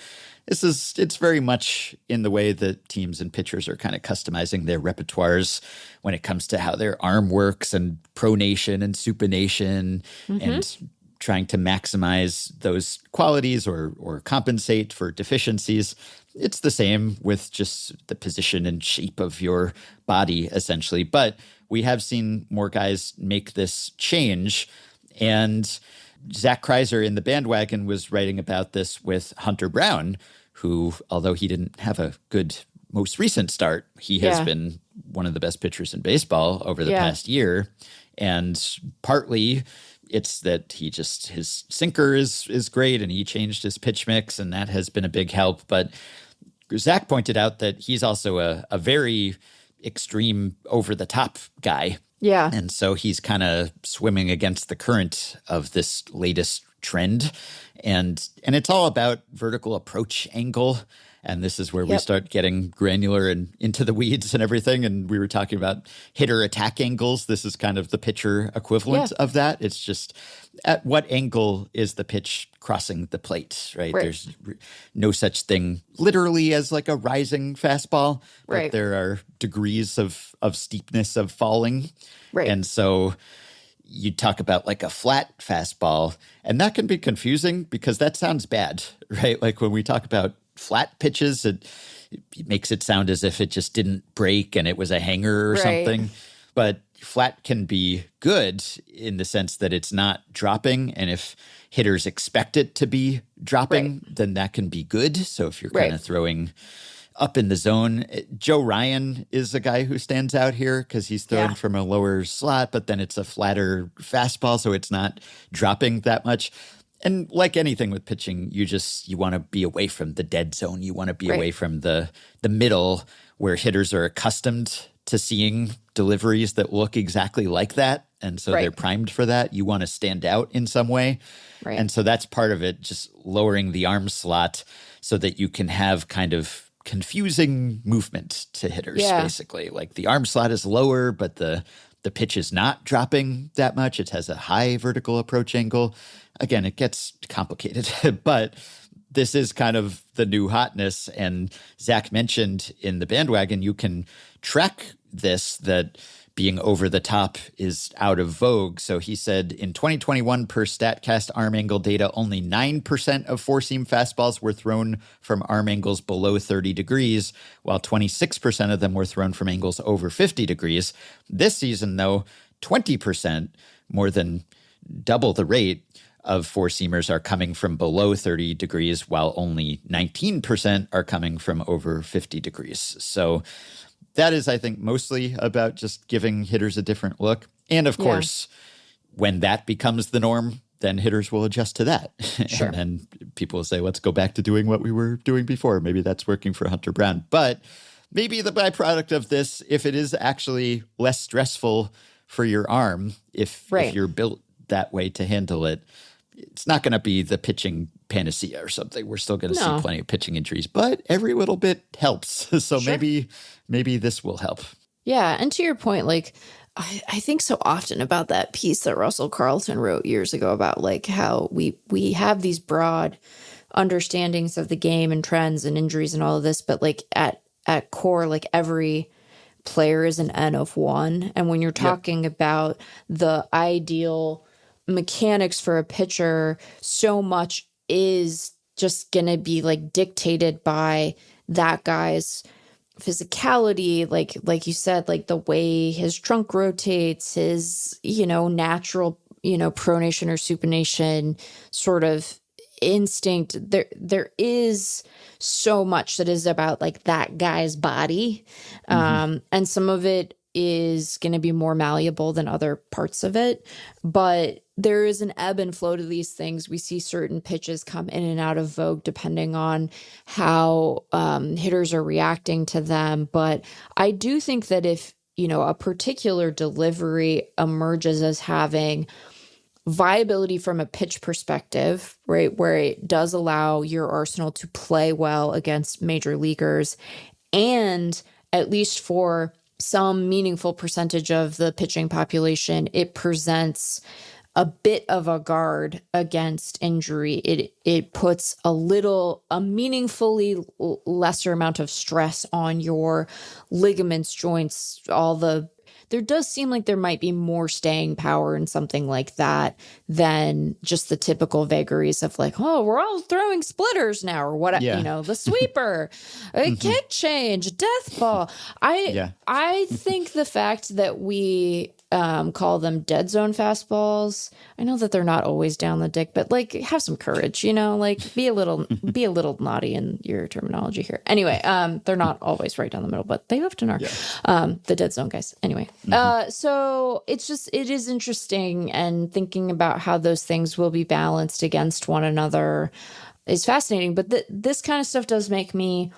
it's very much in the way that teams and pitchers are kind of customizing their repertoires when it comes to how their arm works and pronation and supination and trying to maximize those qualities or compensate for deficiencies. It's the same with just the position and shape of your body, essentially. But we have seen more guys make this change. And Zach Kreiser in the Bandwagon was writing about this with Hunter Brown, who, although he didn't have a good most recent start, he has been one of the best pitchers in baseball over the past year. And partly it's that his sinker is great and he changed his pitch mix, and that has been a big help. But Zach pointed out that he's also a very extreme over-the-top guy. Yeah. And so he's kind of swimming against the current of this latest trend. And it's all about vertical approach angle. And this is where we start getting granular and into the weeds and everything. And we were talking about hitter attack angles. This is kind of the pitcher equivalent of that. It's just at what angle is the pitch crossing the plate, right? There's no such thing literally as like a rising fastball, but there are degrees of steepness of falling. Right. And so you talk about like a flat fastball, and that can be confusing because that sounds bad, right? Like when we talk about flat pitches, it makes it sound as if it just didn't break and it was a hanger or something. But flat can be good in the sense that it's not dropping. And if hitters expect it to be dropping, then that can be good. So if you're kind of throwing up in the zone, Joe Ryan is a guy who stands out here because he's throwing from a lower slot, but then it's a flatter fastball, so it's not dropping that much. And like anything with pitching, you want to be away from the dead zone. You want to be away from the middle where hitters are accustomed to seeing deliveries that look exactly like that. And so they're primed for that. You want to stand out in some way. Right. And so that's part of it, just lowering the arm slot so that you can have kind of confusing movement to hitters, basically. Like the arm slot is lower, but the pitch is not dropping that much. It has a high vertical approach angle. Again, it gets complicated, but this is kind of the new hotness. And Zach mentioned in the bandwagon, you can track this, that being over the top is out of vogue. So he said in 2021, per StatCast arm angle data, only 9% of four-seam fastballs were thrown from arm angles below 30 degrees, while 26% of them were thrown from angles over 50 degrees. This season, though, 20%, more than double the rate of four-seamers, are coming from below 30 degrees, while only 19% are coming from over 50 degrees. So that is, I think, mostly about just giving hitters a different look. And of course, when that becomes the norm, then hitters will adjust to that. Sure. And then people will say, let's go back to doing what we were doing before. Maybe that's working for Hunter Brown. But maybe the byproduct of this, if it is actually less stressful for your arm, if you're built that way to handle it, it's not going to be the pitching panacea or something. We're still going to see plenty of pitching injuries, but every little bit helps. So maybe this will help. Yeah. And to your point, like, I think so often about that piece that Russell Carlton wrote years ago about like how we have these broad understandings of the game and trends and injuries and all of this, but like at core, like every player is an N of one. And when you're talking about the ideal mechanics for a pitcher, so much is just going to be like dictated by that guy's physicality, like you said, like the way his trunk rotates, his, natural, pronation or supination sort of instinct. There is so much that is about like that guy's body. And some of it is going to be more malleable than other parts of it. But there is an ebb and flow to these things. We see certain pitches come in and out of vogue depending on how hitters are reacting to them. But I do think that if, a particular delivery emerges as having viability from a pitch perspective, right, where it does allow your arsenal to play well against major leaguers, and at least for some meaningful percentage of the pitching population, it presents a bit of a guard against injury. It puts a meaningfully lesser amount of stress on your ligaments, joints, there does seem like there might be more staying power in something like that than just the typical vagaries of like, oh, we're all throwing splitters now, or what, the sweeper, a kick change, death ball. I think the fact that we call them dead zone fastballs, I know that they're not always down the dick, but like have some courage, like be a little naughty in your terminology here. Anyway, they're not always right down the middle, but they often are. The dead zone guys. Anyway, so it is interesting, and thinking about how those things will be balanced against one another is fascinating. But this kind of stuff does make me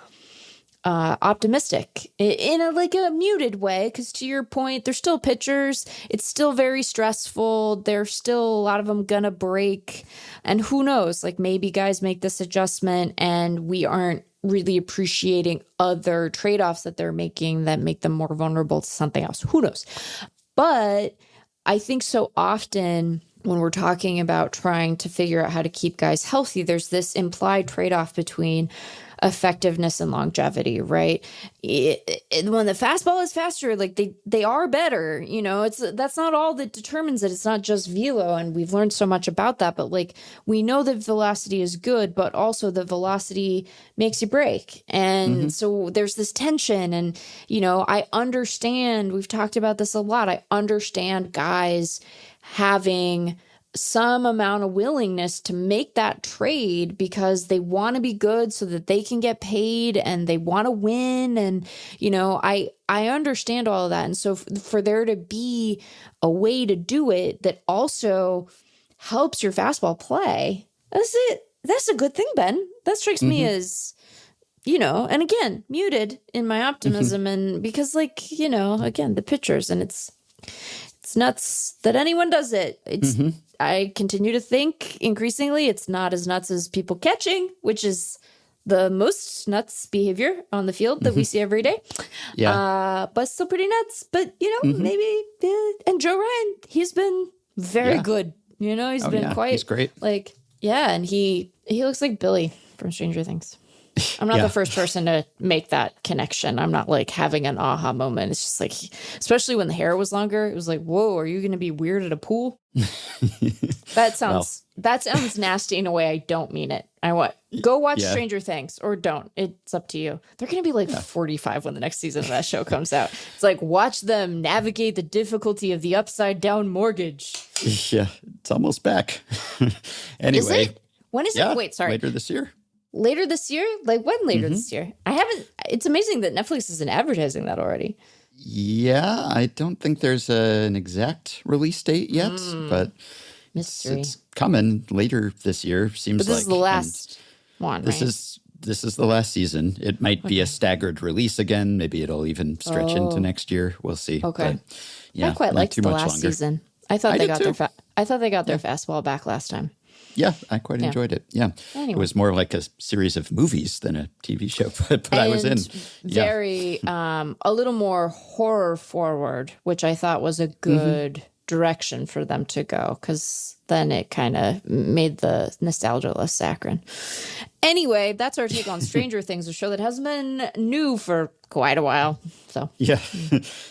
optimistic in a muted way, because to your point, they're still pitchers. It's still very stressful. There's still a lot of them gonna break, and who knows, like maybe guys make this adjustment and we aren't really appreciating other trade-offs that they're making that make them more vulnerable to something else. Who knows? But I think so often when we're talking about trying to figure out how to keep guys healthy, there's this implied trade-off between effectiveness and longevity, right? When the fastball is faster, like they are better, that's not all that determines it. It's not just velo, and we've learned so much about that, but like we know that velocity is good, but also the velocity makes you break. And so there's this tension, and I understand, we've talked about this a lot. I understand guys having some amount of willingness to make that trade because they want to be good so that they can get paid and they want to win. And, I understand all of that. And so for there to be a way to do it that also helps your fastball play, that's a good thing, Ben. That strikes me as, and again, muted in my optimism. And because again, the pitchers, and it's nuts that anyone does it. I continue to think increasingly it's not as nuts as people catching, which is the most nuts behavior on the field that we see every day. Yeah. But still pretty nuts. But, maybe, and Joe Ryan, he's been very good. He's been quite. He's great. And he looks like Billy from Stranger Things. I'm not the first person to make that connection. I'm not having an aha moment. It's just especially when the hair was longer, it was like, whoa, are you going to be weird at a pool? That sounds nasty in a way I don't mean it. Go watch Stranger Things or don't. It's up to you. They're going to be 45 when the next season of that show comes out. It's watch them navigate the difficulty of the upside down mortgage. Yeah, it's almost back. Anyway. Is it? When is it? Wait, sorry. Later this year. Later this year? When later this year? It's amazing that Netflix isn't advertising that already. Yeah, I don't think there's an exact release date yet, but it's coming later this year, seems like. This is the last one, This is the last season. It might be a staggered release again. Maybe it'll even stretch into next year. We'll see. Okay. But, I quite liked the last season. I thought they got their fastball back last time. Yeah, I quite enjoyed it. Yeah. Anyway. It was more like a series of movies than a TV show, but I was in. Very, a little more horror forward, which I thought was a good direction for them to go, because then it kind of made the nostalgia less saccharine. Anyway, that's our take on Stranger Things, a show that has been new for quite a while. So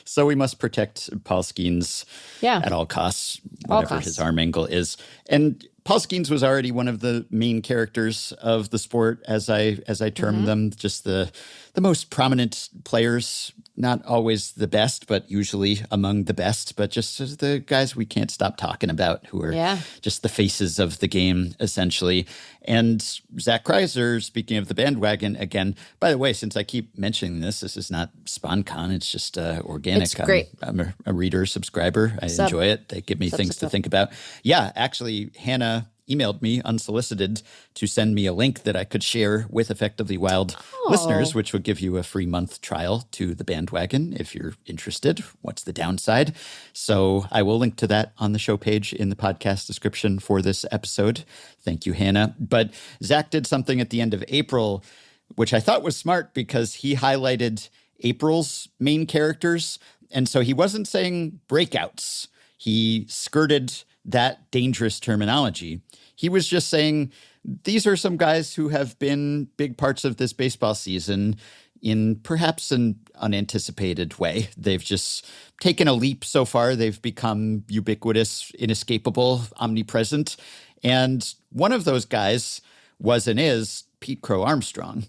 so we must protect Paul Skenes at all costs, whatever his arm angle is. And Paul Skenes was already one of the main characters of the sport, as I term them, just the most prominent players, not always the best, but usually among the best, but just the guys we can't stop talking about, who are just the faces of the game, essentially. And Zach Kreiser, speaking of the bandwagon again, by the way, since I keep mentioning this is not SpawnCon, it's just organic. It's great. I'm a reader, subscriber. I enjoy it. They give me things to think about. Yeah, actually, Hannah emailed me unsolicited to send me a link that I could share with Effectively Wild listeners, which would give you a free month trial to the bandwagon if you're interested. What's the downside? So I will link to that on the show page in the podcast description for this episode. Thank you, Hannah. But Zach did something at the end of April, which I thought was smart because he highlighted April's main characters. And so he wasn't saying breakouts. He skirted that dangerous terminology. He was just saying, these are some guys who have been big parts of this baseball season in perhaps an unanticipated way. They've just taken a leap so far. They've become ubiquitous, inescapable, omnipresent. And one of those guys was and is Pete Crow-Armstrong,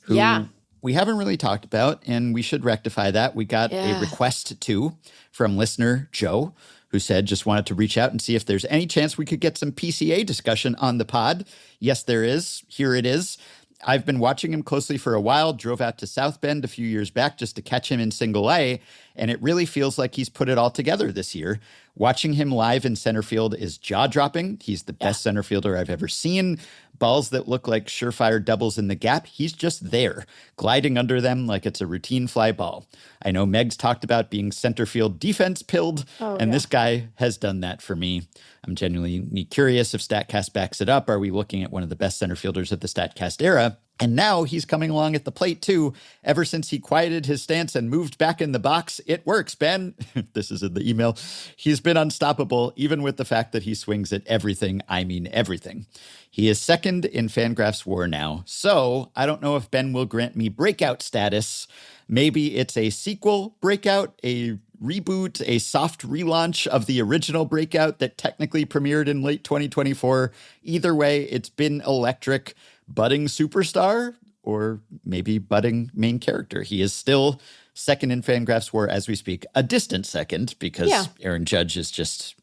who we haven't really talked about, and we should rectify that. We got a request, too, from listener Joe, who said just wanted to reach out and see if there's any chance we could get some PCA discussion on the pod. Yes, there is. Here it is. I've been watching him closely for a while, drove out to South Bend a few years back just to catch him in single A, and it really feels like he's put it all together this year. Watching him live in center field is jaw-dropping. He's the best center fielder I've ever seen. Balls that look like surefire doubles in the gap, he's just there, gliding under them like it's a routine fly ball. I know Meg's talked about being center field defense pilled, this guy has done that for me. I'm genuinely curious if StatCast backs it up. Are we looking at one of the best center fielders of the StatCast era? And now he's coming along at the plate, too. Ever since he quieted his stance and moved back in the box, it works, Ben. This is in the email. He's been unstoppable, even with the fact that he swings at everything. I mean everything. He is second in FanGraphs WAR now. So I don't know if Ben will grant me breakout status. Maybe it's a sequel breakout, a reboot, a soft relaunch of the original breakout that technically premiered in late 2024. Either way, it's been electric. Budding superstar, or maybe budding main character. He is still second in FanGraphs WAR as we speak, a distant second because Aaron Judge is just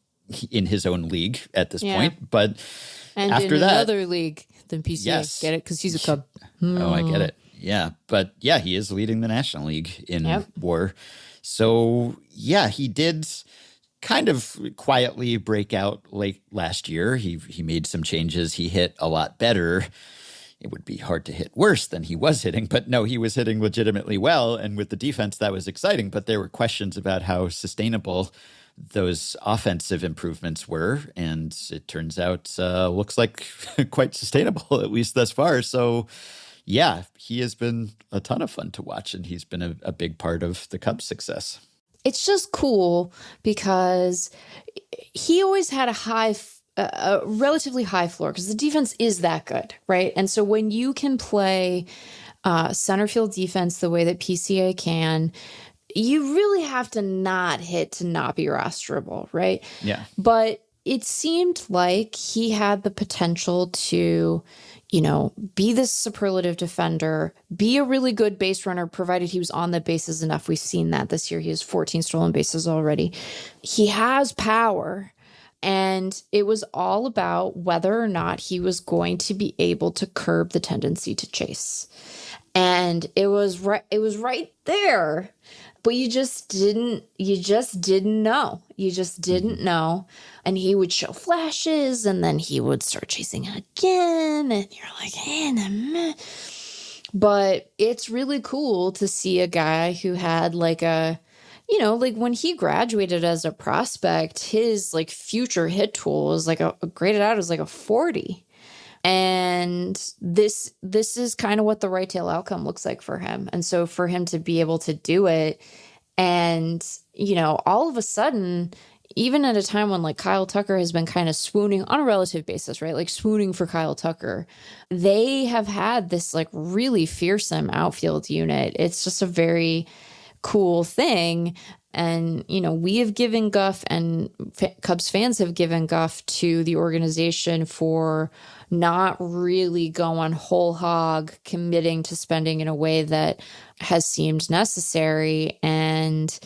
in his own league at this point. But and after in that, another league than PCA, get it? Because he's a Cub. Oh, I get it. Yeah, but he is leading the National League in WAR. So he did kind of quietly break out late last year. He made some changes. He hit a lot better. It would be hard to hit worse than he was hitting, but no, he was hitting legitimately well. And with the defense, that was exciting. But there were questions about how sustainable those offensive improvements were. And it turns out, looks like quite sustainable, at least thus far. So he has been a ton of fun to watch. And he's been a big part of the Cubs' success. It's just cool because he always had a relatively high floor because the defense is that good, right? And so when you can play center field defense the way that PCA can, you really have to not hit to not be rosterable, right? Yeah. But it seemed like he had the potential to, be this superlative defender, be a really good base runner, provided he was on the bases enough. We've seen that this year. He has 14 stolen bases already. He has power. And it was all about whether or not he was going to be able to curb the tendency to chase. And it was right there. But you just didn't know. You just didn't know. And he would show flashes and then he would start chasing again. And you're like, hey, but it's really cool to see a guy who had like when he graduated as a prospect, his like future hit tool was like graded out as like a 40. And this is kind of what the right tail outcome looks like for him. And so for him to be able to do it and, all of a sudden, even at a time when like Kyle Tucker has been kind of swooning on a relative basis, right? Like swooning for Kyle Tucker, they have had this like really fearsome outfield unit. It's just a very cool thing. And, we have given guff and Cubs fans have given guff to the organization for not really going whole hog, committing to spending in a way that has seemed necessary. And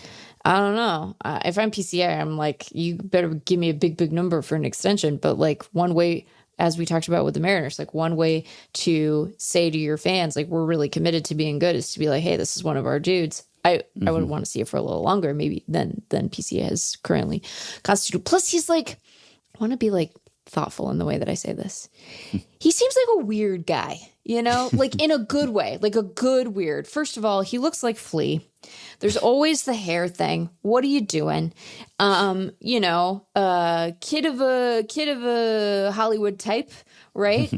I don't know. If I'm PCA, I'm like, you better give me a big, big number for an extension. But like one way, as we talked about with the Mariners, like one way to say to your fans, like, we're really committed to being good is to be like, hey, this is one of our dudes. I would want to see it for a little longer, maybe than PCA has currently constituted. Plus, he's like, I want to be like thoughtful in the way that I say this. He seems like a weird guy, like in a good way, like a good weird. First of all, he looks like Flea. There's always the hair thing. What are you doing? Kid of a Hollywood type, right?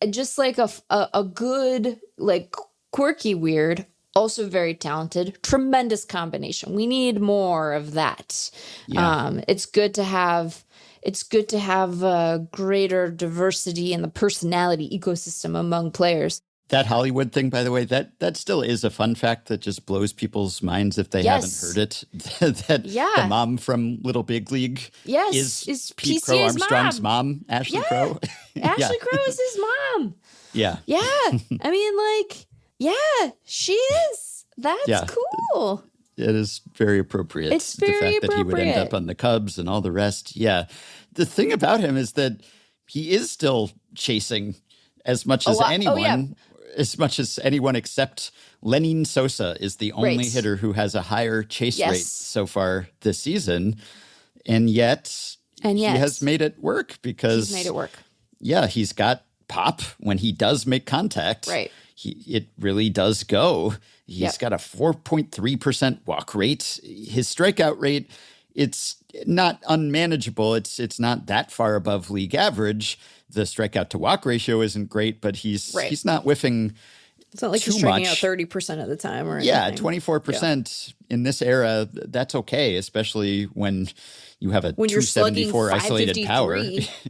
Just like a good, like quirky weird. Also very talented, tremendous combination. We need more of that. Yeah. It's good to have greater diversity in the personality ecosystem among players. That Hollywood thing, by the way, that still is a fun fact that just blows people's minds if they haven't heard it. The mom from Little Big League is Pete Crow-Armstrong's mom, Ashley Crow. Ashley Crow is his mom. Yeah. Yeah. I mean, like, yeah, she is. That's cool. It is very appropriate. It's very the fact that he would end appropriate. up on the Cubs and all the rest. Yeah. The thing about him is that he is still chasing as much as anyone. as much as anyone except Lenin Sosa is the only hitter who has a higher chase rate so far this season. And yet he has made it work because he's made it work. Yeah, he's got pop when he does make contact. Right. It really does go. He's got a 4.3% walk rate. His strikeout rate, it's not unmanageable. It's not that far above league average. The strikeout to walk ratio isn't great, but he's not whiffing. It's not like he's striking out 30% of the time or anything. Yeah, 24% in this era, that's okay, especially when you have a 274 isolated power.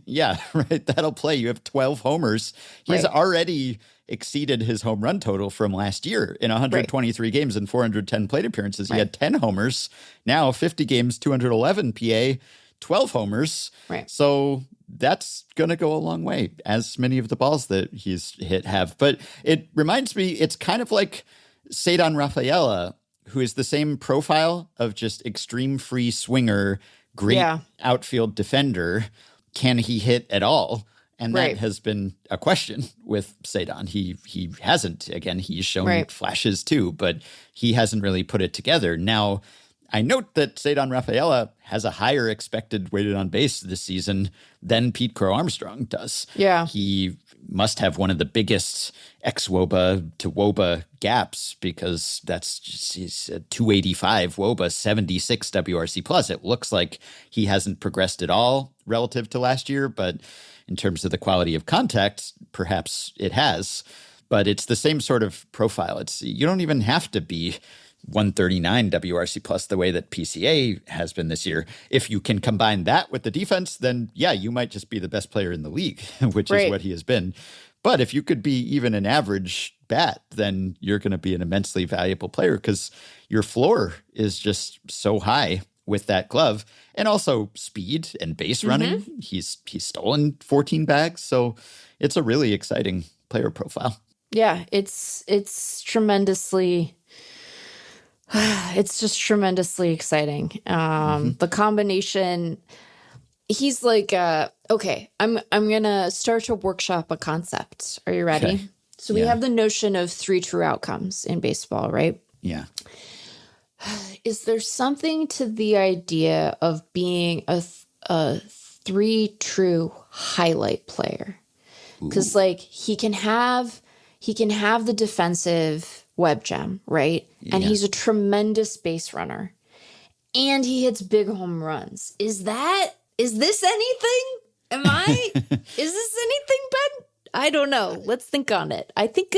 Yeah, right. That'll play. You have 12 homers. He's already exceeded his home run total from last year in 123 games and 410 plate appearances. He had 10 homers. Now 50 games, 211 PA, 12 homers. Right. So that's going to go a long way, as many of the balls that he's hit have. But it reminds me, it's kind of like Cedar Rafaela, who is the same profile of just extreme free swinger, great outfield defender. Can he hit at all? And that has been a question with Cedar. He hasn't. Again, he's shown flashes too, but he hasn't really put it together. Now, I note that Cedar Rafaela has a higher expected weighted on base this season than Pete Crow-Armstrong does. Yeah. He must have one of the biggest ex-WOBA to WOBA gaps because that's just he's a 285 WOBA, 76 WRC plus. It looks like he hasn't progressed at all relative to last year, but in terms of the quality of contact, perhaps it has. But it's the same sort of profile. You don't even have to be 139 WRC plus the way that PCA has been this year. If you can combine that with the defense, then you might just be the best player in the league, which is what he has been. But if you could be even an average bat, then you're going to be an immensely valuable player because your floor is just so high with that glove. And also speed and base running. He's stolen 14 bags. So it's a really exciting player profile. Yeah, it's tremendously... It's just tremendously exciting. The combination, he's like, okay, I'm going to start to workshop a concept. Are you ready? Okay. So we have the notion of 3 true outcomes in baseball, right? Yeah. Is there something to the idea of being a 3 true highlight player? Because like he can have the defensive web gem, right? And he's a tremendous base runner. And he hits big home runs. Is this anything? Is this anything, Ben? I don't know. Let's think on it. I think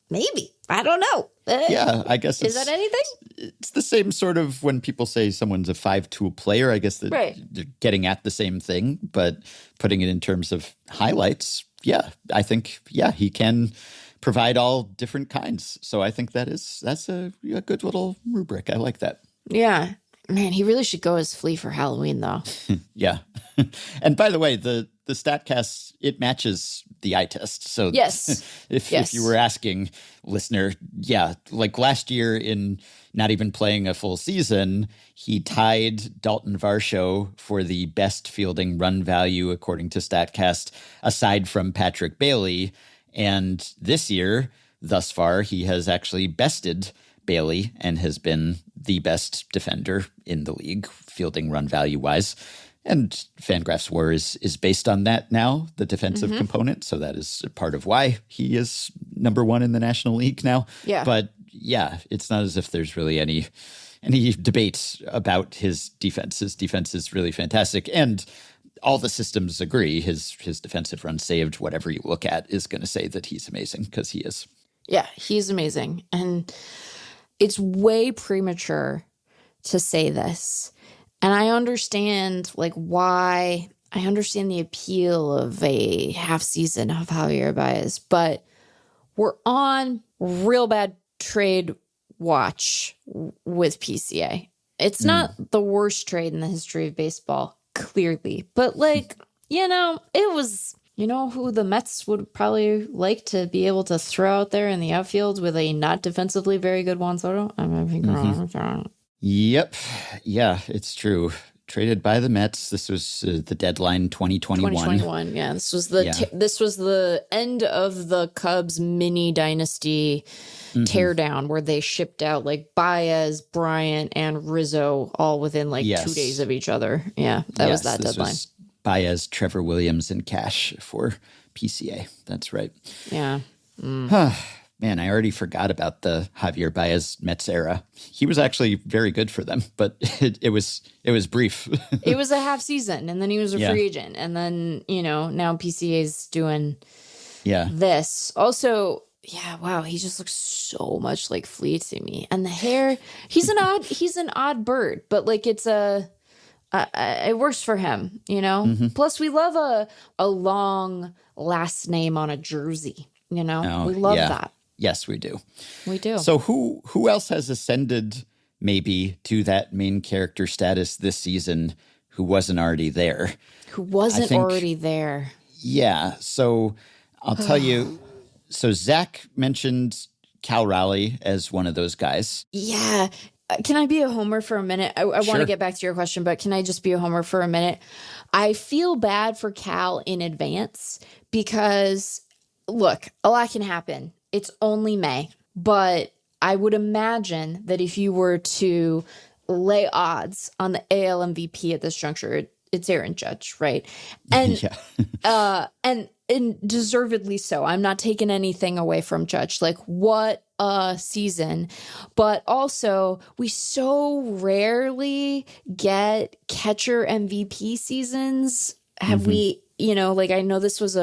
maybe. I don't know. I guess is that anything? It's the same sort of when people say someone's a 5-tool player. I guess that they're getting at the same thing, but putting it in terms of highlights, I think, he can provide all different kinds. So I think that's a good little rubric. I like that. Yeah. Man, he really should go as Flea for Halloween, though. Yeah. And by the way, the StatCast, it matches the eye test. So if you were asking, listener, like last year in not even playing a full season, he tied Dalton Varsho for the best fielding run value, according to StatCast, aside from Patrick Bailey. And this year, thus far, he has actually bested Bailey and has been the best defender in the league, fielding run value-wise. And FanGraphs WAR is based on that now, the defensive component. So that is part of why he is number 1 in the National League now. Yeah. But it's not as if there's really any debate about his defense. His defense is really fantastic. And all the systems agree his defensive run saved, whatever you look at, is going to say that he's amazing because he is. Yeah, he's amazing. And it's way premature to say this. And I understand why I understand the appeal of a half season of Javier Baez, but we're on real bad trade watch with PCA. It's not the worst trade in the history of baseball, clearly. But it was, who the Mets would probably like to be able to throw out there in the outfield with a not defensively very good Juan Soto? Yep. Yeah, it's true. traded by the Mets. This was the deadline 2021. 2021, yeah. This was the end of the Cubs mini dynasty teardown where they shipped out like Baez, Bryant, and Rizzo all within 2 days of each other. Yeah, that was that deadline. Was Baez, Trevor Williams, and cash for PCA. That's right. Yeah. Man, I already forgot about the Javier Baez Mets era. He was actually very good for them, but it was brief. It was a half season, and then he was a free agent, and then now PCA's doing this. Also, wow, he just looks so much like Flea to me, and the hair. He's an odd bird, but it works for him, Plus, we love a long last name on a jersey. We love that. Yes, we do. We do. So who else has ascended maybe to that main character status this season who wasn't already there? Who wasn't already there? Yeah. So I'll tell you. So Zach mentioned Cal Raleigh as one of those guys. Yeah. Can I be a homer for a minute? I want to get back to your question, but can I just be a homer for a minute? I feel bad for Cal in advance because, look, a lot can happen. It's only May, but I would imagine that if you were to lay odds on the AL MVP at this juncture, it's Aaron Judge, right? And and deservedly so. I'm not taking anything away from Judge. What a season. But also, we so rarely get catcher MVP seasons. Have we? I know this was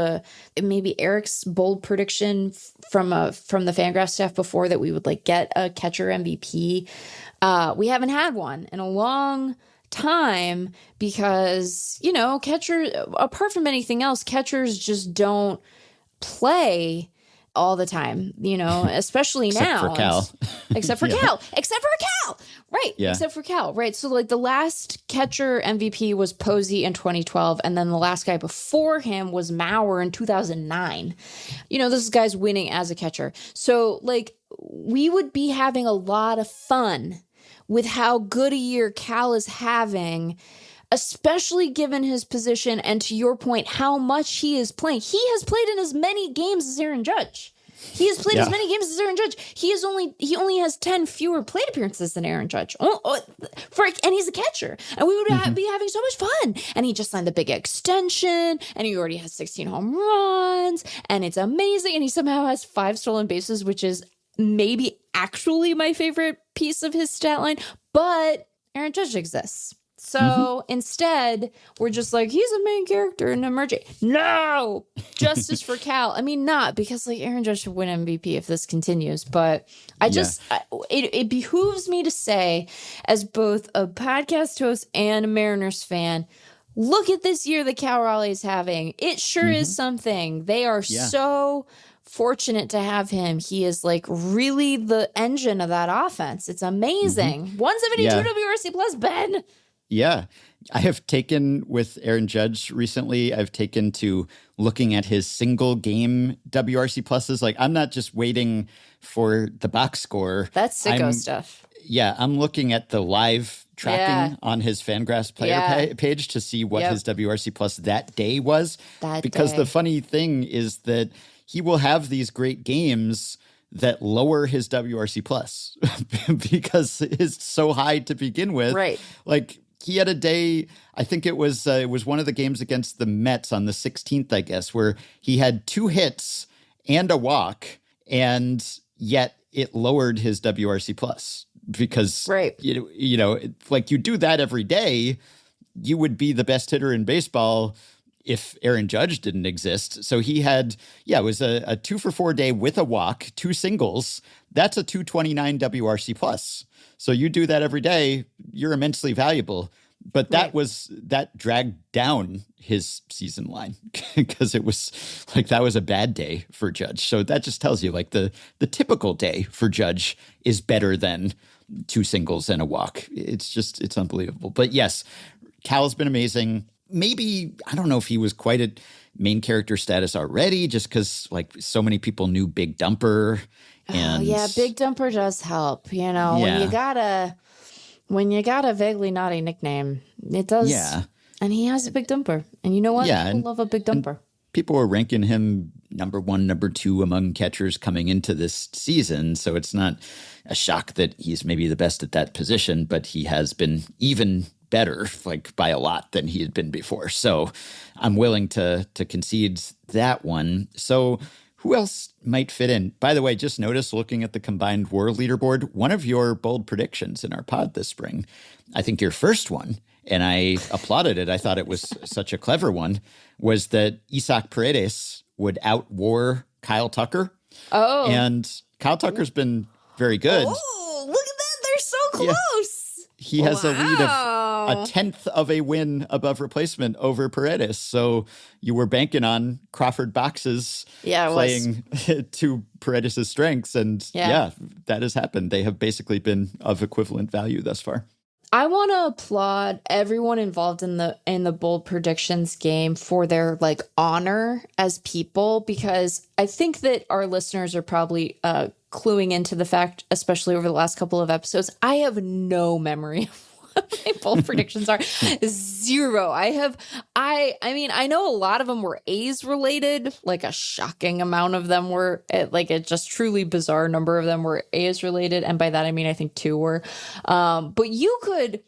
maybe Eric's bold prediction from the FanGraphs staff before that we would get a catcher MVP. We haven't had one in a long time because, catcher, apart from anything else, catchers just don't play all the time, especially now. For Cal. Except for Cal. Right. Yeah. Except for Cal. Right. So the last catcher MVP was Posey in 2012. And then the last guy before him was Mauer in 2009. This guy's winning as a catcher. So we would be having a lot of fun with how good a year Cal is having, especially given his position and, to your point, how much he is playing. He has played in as many games as Aaron Judge. He has played as many games as Aaron Judge. He only has 10 fewer plate appearances than Aaron Judge. And he's a catcher. And we would be having so much fun. And he just signed the big extension. And he already has 16 home runs. And it's amazing. And he somehow has 5 stolen bases, which is maybe actually my favorite piece of his stat line. But Aaron Judge exists. So instead, we're just he's a main character in emerging. No! Justice for Cal. I mean, not because Aaron Judge should win MVP if this continues. But it behooves me to say, as both a podcast host and a Mariners fan, look at this year that Cal Raleigh is having. It sure is something. They are so fortunate to have him. He is really the engine of that offense. It's amazing. 172 WRC plus, Ben. Yeah. I have taken with Aaron Judge recently, I've taken to looking at his single game WRC pluses. I'm not just waiting for the box score. That's sicko stuff. Yeah. I'm looking at the live tracking on his FanGraphs player page to see what his WRC plus that day was. Because the funny thing is that he will have these great games that lower his WRC plus because it's so high to begin with. Right. He had a day, I think it was one of the games against the Mets on the 16th, I guess, where he had 2 hits and a walk, and yet it lowered his WRC plus because, you do that every day, you would be the best hitter in baseball if Aaron Judge didn't exist. So he had, it was a 2 for 4 day with a walk, 2 singles. That's a 229 WRC plus. So you do that every day, you're immensely valuable. But that dragged down his season line because it was that was a bad day for Judge. So that just tells you the typical day for Judge is better than 2 singles and a walk. It's unbelievable. But yes, Cal's been amazing. Maybe, I don't know if he was quite at main character status already, just because so many people knew Big Dumper. And Big Dumper does help. When you gotta when you got a vaguely naughty nickname, it does. Yeah. And he has a big dumper. And you know what? Yeah, People love a big dumper. People were ranking him number 1, number 2 among catchers coming into this season. So it's not a shock that he's maybe the best at that position, but he has been even better, like by a lot, than he had been before. So I'm willing to concede that one. So who else might fit in? By the way, just notice looking at the combined WAR leaderboard, one of your bold predictions in our pod this spring, I think your first one, and I applauded it, I thought it was such a clever one, was that Isaac Paredes would out-WAR Kyle Tucker. Oh. And Kyle Tucker's been very good. Oh, look at that. They're so close. Yeah. He has a lead of a tenth of a win above replacement over Paredes. So you were banking on Crawford boxes playing to Paredes' strengths. And that has happened. They have basically been of equivalent value thus far. I want to applaud everyone involved in the bold predictions game for their honor as people, because I think that our listeners are probably cluing into the fact, especially over the last couple of episodes, I have no memory of what my bold predictions are. Zero. I mean, I know a lot of them were A's related, like a shocking amount of them were, like a just truly bizarre number of them were A's related. And by that, I mean, I think 2 were. But you could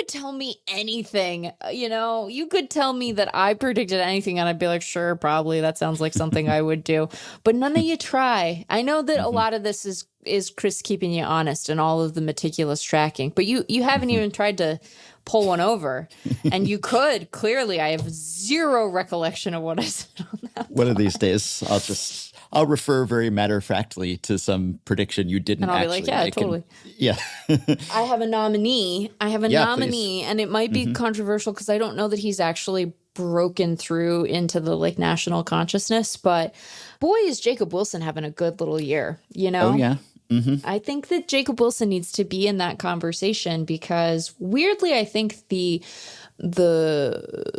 tell me anything, you could tell me that I predicted anything and I'd be like, sure, probably that sounds like something I would do, but none of you try. I know that a lot of this is Chris keeping you honest and all of the meticulous tracking, but you haven't even tried to pull one over, and you could. Clearly, I have zero recollection of what I said on that. One of these days, I'll refer very matter-of-factly to some prediction you didn't actually make. Yeah, totally. I have a nominee. Please. And it might be controversial because I don't know that he's actually broken through into the national consciousness, but boy, is Jacob Wilson having a good little year, Oh, yeah. Mm-hmm. I think that Jacob Wilson needs to be in that conversation because weirdly, I think the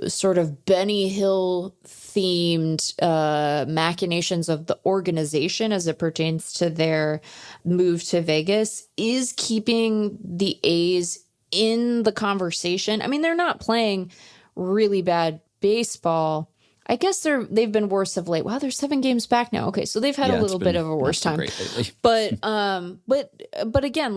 sort of Benny Hill themed machinations of the organization as it pertains to their move to Vegas is keeping the A's in the conversation. I mean, they're not playing really bad baseball. I guess they've been worse of late. Wow, they're 7 games back now. Okay, so they've had a little bit of a worse time. But again,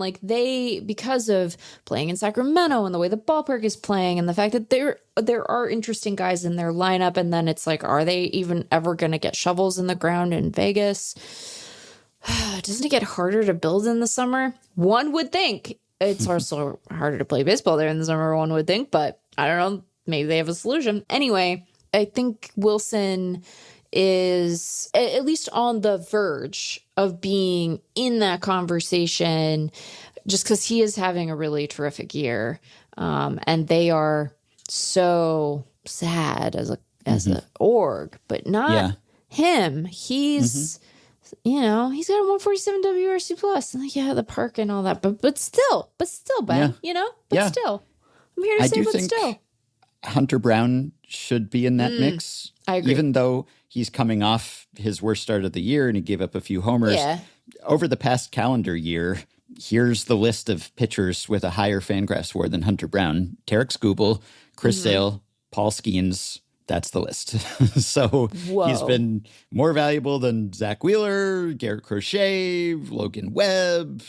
because of playing in Sacramento and the way the ballpark is playing and the fact that there are interesting guys in their lineup, and then it's like, are they even ever going to get shovels in the ground in Vegas? Doesn't it get harder to build in the summer? One would think. It's also harder to play baseball there in the summer, one would think, but I don't know. Maybe they have a solution. Anyway, I think Wilson is at least on the verge of being in that conversation just because he is having a really terrific year. And they are so sad as a org, but not him. He's, he's got a 147 WRC plus. And the park and all that, but still, Ben, still, I'm here to say, but still. Hunter Brown should be in that mix. I agree. Even though he's coming off his worst start of the year and he gave up a few homers. Yeah. Over the past calendar year, here's the list of pitchers with a higher FanGraphs WAR than Hunter Brown. Tarek Skubal, Chris Sale, Paul Skenes. That's the list. So he's been more valuable than Zach Wheeler, Garrett Crochet, Logan Webb,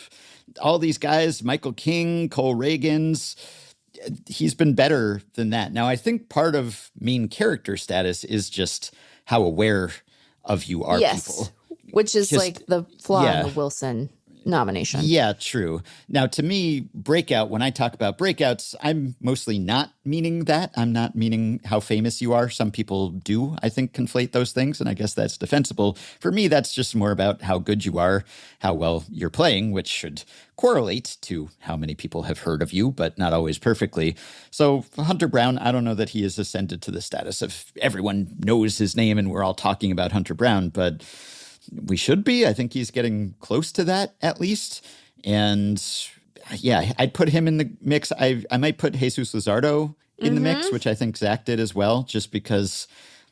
all these guys, Michael King, Cole Reagans. He's been better than that. Now, I think part of mean character status is just how aware of you are people. Which is the flaw in the Wilson nomination. Yeah, true. Now, to me, breakout, when I talk about breakouts, I'm mostly not meaning that. I'm not meaning how famous you are. Some people do, I think, conflate those things, and I guess that's defensible. For me, that's just more about how good you are, how well you're playing, which should correlate to how many people have heard of you, but not always perfectly. So Hunter Brown, I don't know that he has ascended to the status of everyone knows his name and we're all talking about Hunter Brown, but we should be. I think he's getting close to that at least. And I'd put him in the mix. I might put Jesus Luzardo in the mix, which I think Zach did as well, just because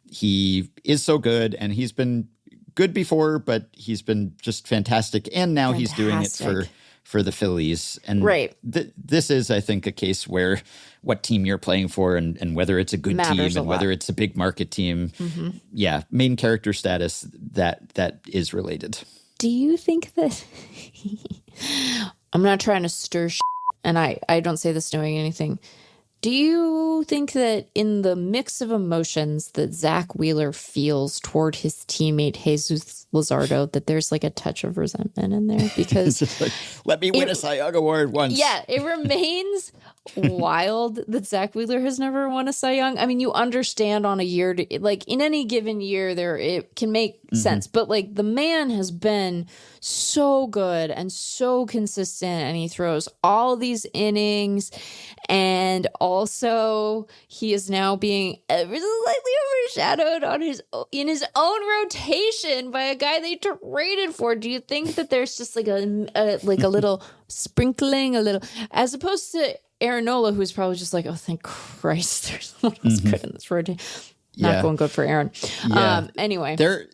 he is so good and he's been good before, but he's been just fantastic. And now he's doing it for the Phillies. And right. This is, I think, a case where what team you're playing for and whether it's a good Matters team and whether it's a big market team. Yeah, main character status, that is related. Do you think that I'm not trying to stir and I don't say this knowing anything. Do you think that in the mix of emotions that Zach Wheeler feels toward his teammate Jesus Luzardo, that there's like a touch of resentment in there? Because it's like, let me win a Cy Young Award once. Yeah, it remains wild that Zach Wheeler has never won a Cy Young. I mean, you understand on a year to, like in any given year it can make sense, but like the man has been so good and so consistent, and he throws all these innings, and also he is now being slightly overshadowed in his own rotation by a guy they traded for. Do you think that there's just like a little sprinkling, as opposed to Aaron Nola, who's probably just like, oh, thank Christ, there's someone else good in this rotation. Not going good for Aaron. Yeah. Anyway. There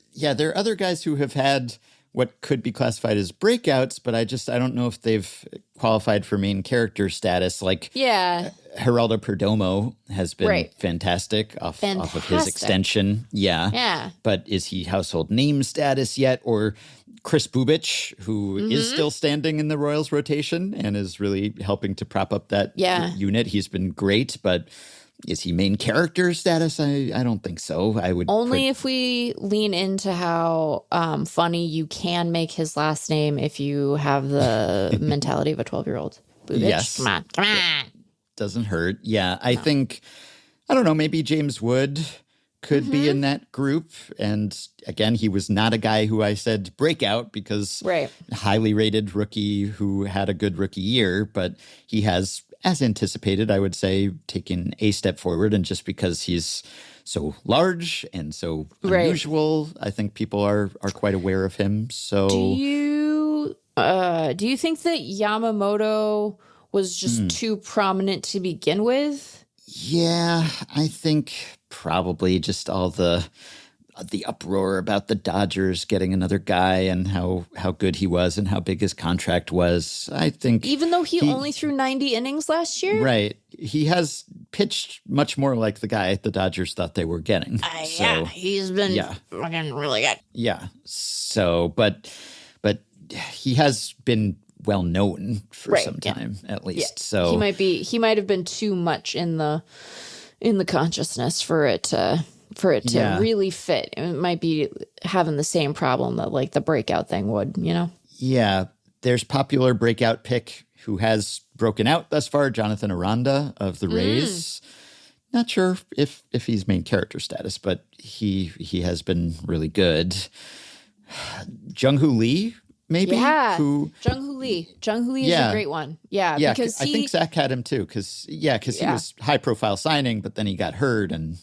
are other guys who have had what could be classified as breakouts, but I don't know if they've qualified for main character status. Like, Geraldo Perdomo has been fantastic off of his extension. Yeah. But is he household name status yet? Or Chris Bubich, who is still standing in the Royals rotation and is really helping to prop up that unit. He's been great, but is he main character status? I don't think so. I would only if we lean into how funny you can make his last name if you have the mentality of a 12-year-old. Bubich, yes. Come on. Doesn't hurt. Yeah, I think, I don't know, maybe James Wood could be in that group. And again, he was not a guy who I said breakout because highly rated rookie who had a good rookie year, but he has, as anticipated, I would say, taken a step forward. And just because he's so large and so unusual, I think people are quite aware of him. So do you think that Yamamoto was just too prominent to begin with? Yeah, I think probably just all the uproar about the Dodgers getting another guy and how good he was and how big his contract was. I think even though he only threw 90 innings last year, right? He has pitched much more like the guy the Dodgers thought they were getting. Yeah, he's been fucking really good. Yeah. So, but he has been well known for some time at least. So he might have been too much in the consciousness for it to really fit. It might be having the same problem that like the breakout thing would, you know? Yeah. There's popular breakout pick who has broken out thus far, Jonathan Aranda of the Rays. Not sure if he's main character status, but he has been really good. Jung-Hoo Lee, maybe? Yeah, Jung-Hoo Lee. Jung-Hoo Lee is a great one. Yeah, because I think Zach had him too, because he was high-profile signing, but then he got hurt, and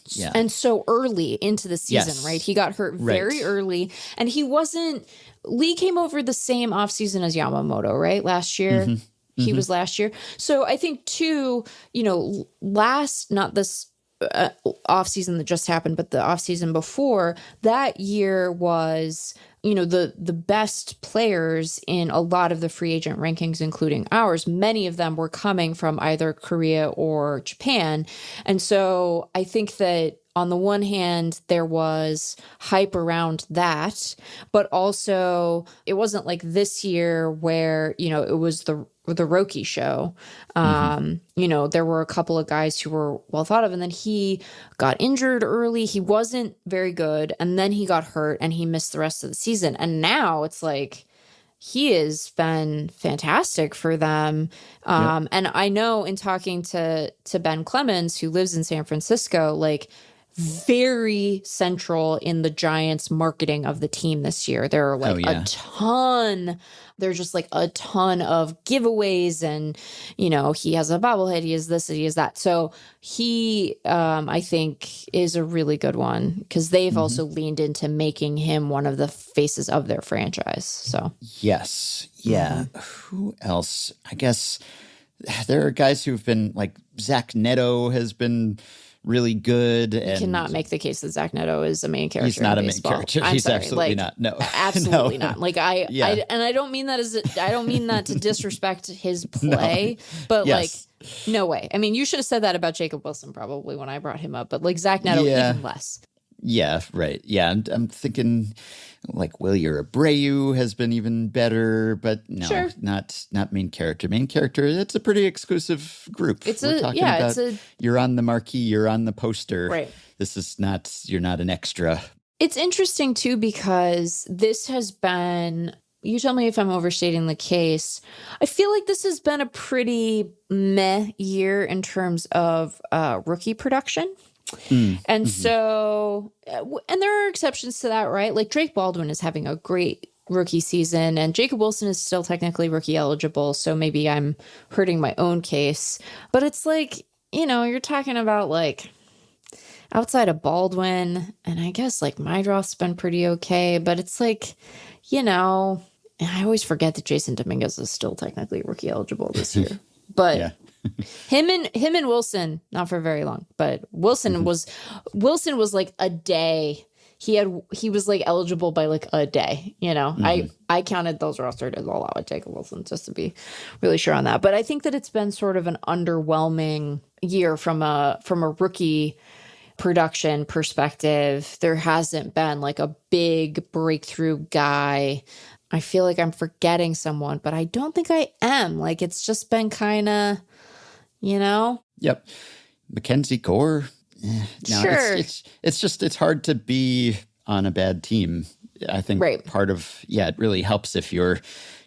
so early into the season, right? He got hurt very early, and he wasn't. Lee came over the same offseason as Yamamoto, right? Last year. He was last year. So I think too, not this offseason that just happened, but the offseason before, that year was, the best players in a lot of the free agent rankings, including ours. Many of them were coming from either Korea or Japan. And so I think that on the one hand, there was hype around that, but also it wasn't like this year where, it was the Roki show. There were a couple of guys who were well thought of, and then he got injured early. He wasn't very good, and then he got hurt and he missed the rest of the season. And now it's like he has been fantastic for them. And I know in talking to Ben Clemens, who lives in San Francisco, like very central in the Giants marketing of the team this year. There are a ton. There's just like a ton of giveaways, and he has a bobblehead, he has this, he has that. So he, I think, is a really good one because they've also leaned into making him one of the faces of their franchise. So yes, yeah. Who else? I guess there are guys who've been like Zach Neto has been really good. You and cannot make the case that Zach Neto is a main character. He's not a main baseball. character. I'm He's sorry. absolutely not. No, absolutely No. not. Like I don't mean that I don't mean that to disrespect his play, but Yes. like, no way. I mean, you should have said that about Jacob Wilson probably when I brought him up, but like Zach Neto, even less. Yeah, right. Yeah, I'm thinking like Wilyer Abreu has been even better, but no, Sure. not main character. Main character, it's a pretty exclusive group. You're on the marquee, you're on the poster. Right. This is not, you're not an extra. It's interesting too, because this has been, you tell me if I'm overstating the case, I feel like this has been a pretty meh year in terms of rookie production. And so, and there are exceptions to that, right? Like Drake Baldwin is having a great rookie season and Jacob Wilson is still technically rookie eligible. So maybe I'm hurting my own case, but it's like, you know, you're talking about like outside of Baldwin, and I guess like my draft's been pretty okay, but it's like, you know, I always forget that Jason Dominguez is still technically rookie eligible this year, but Yeah. him and Wilson, not for very long, but Wilson was like a day. He was like eligible by like a day, you know. I counted those roster days all out with Jacob Wilson just to be really sure on that. But I think that it's been sort of an underwhelming year from a rookie production perspective. There hasn't been like a big breakthrough guy. I feel like I'm forgetting someone, but I don't think I am. Like it's just been kind of, you know? Yep. Mackenzie Gore. No, sure. It's hard to be on a bad team. I think part of, it really helps if you're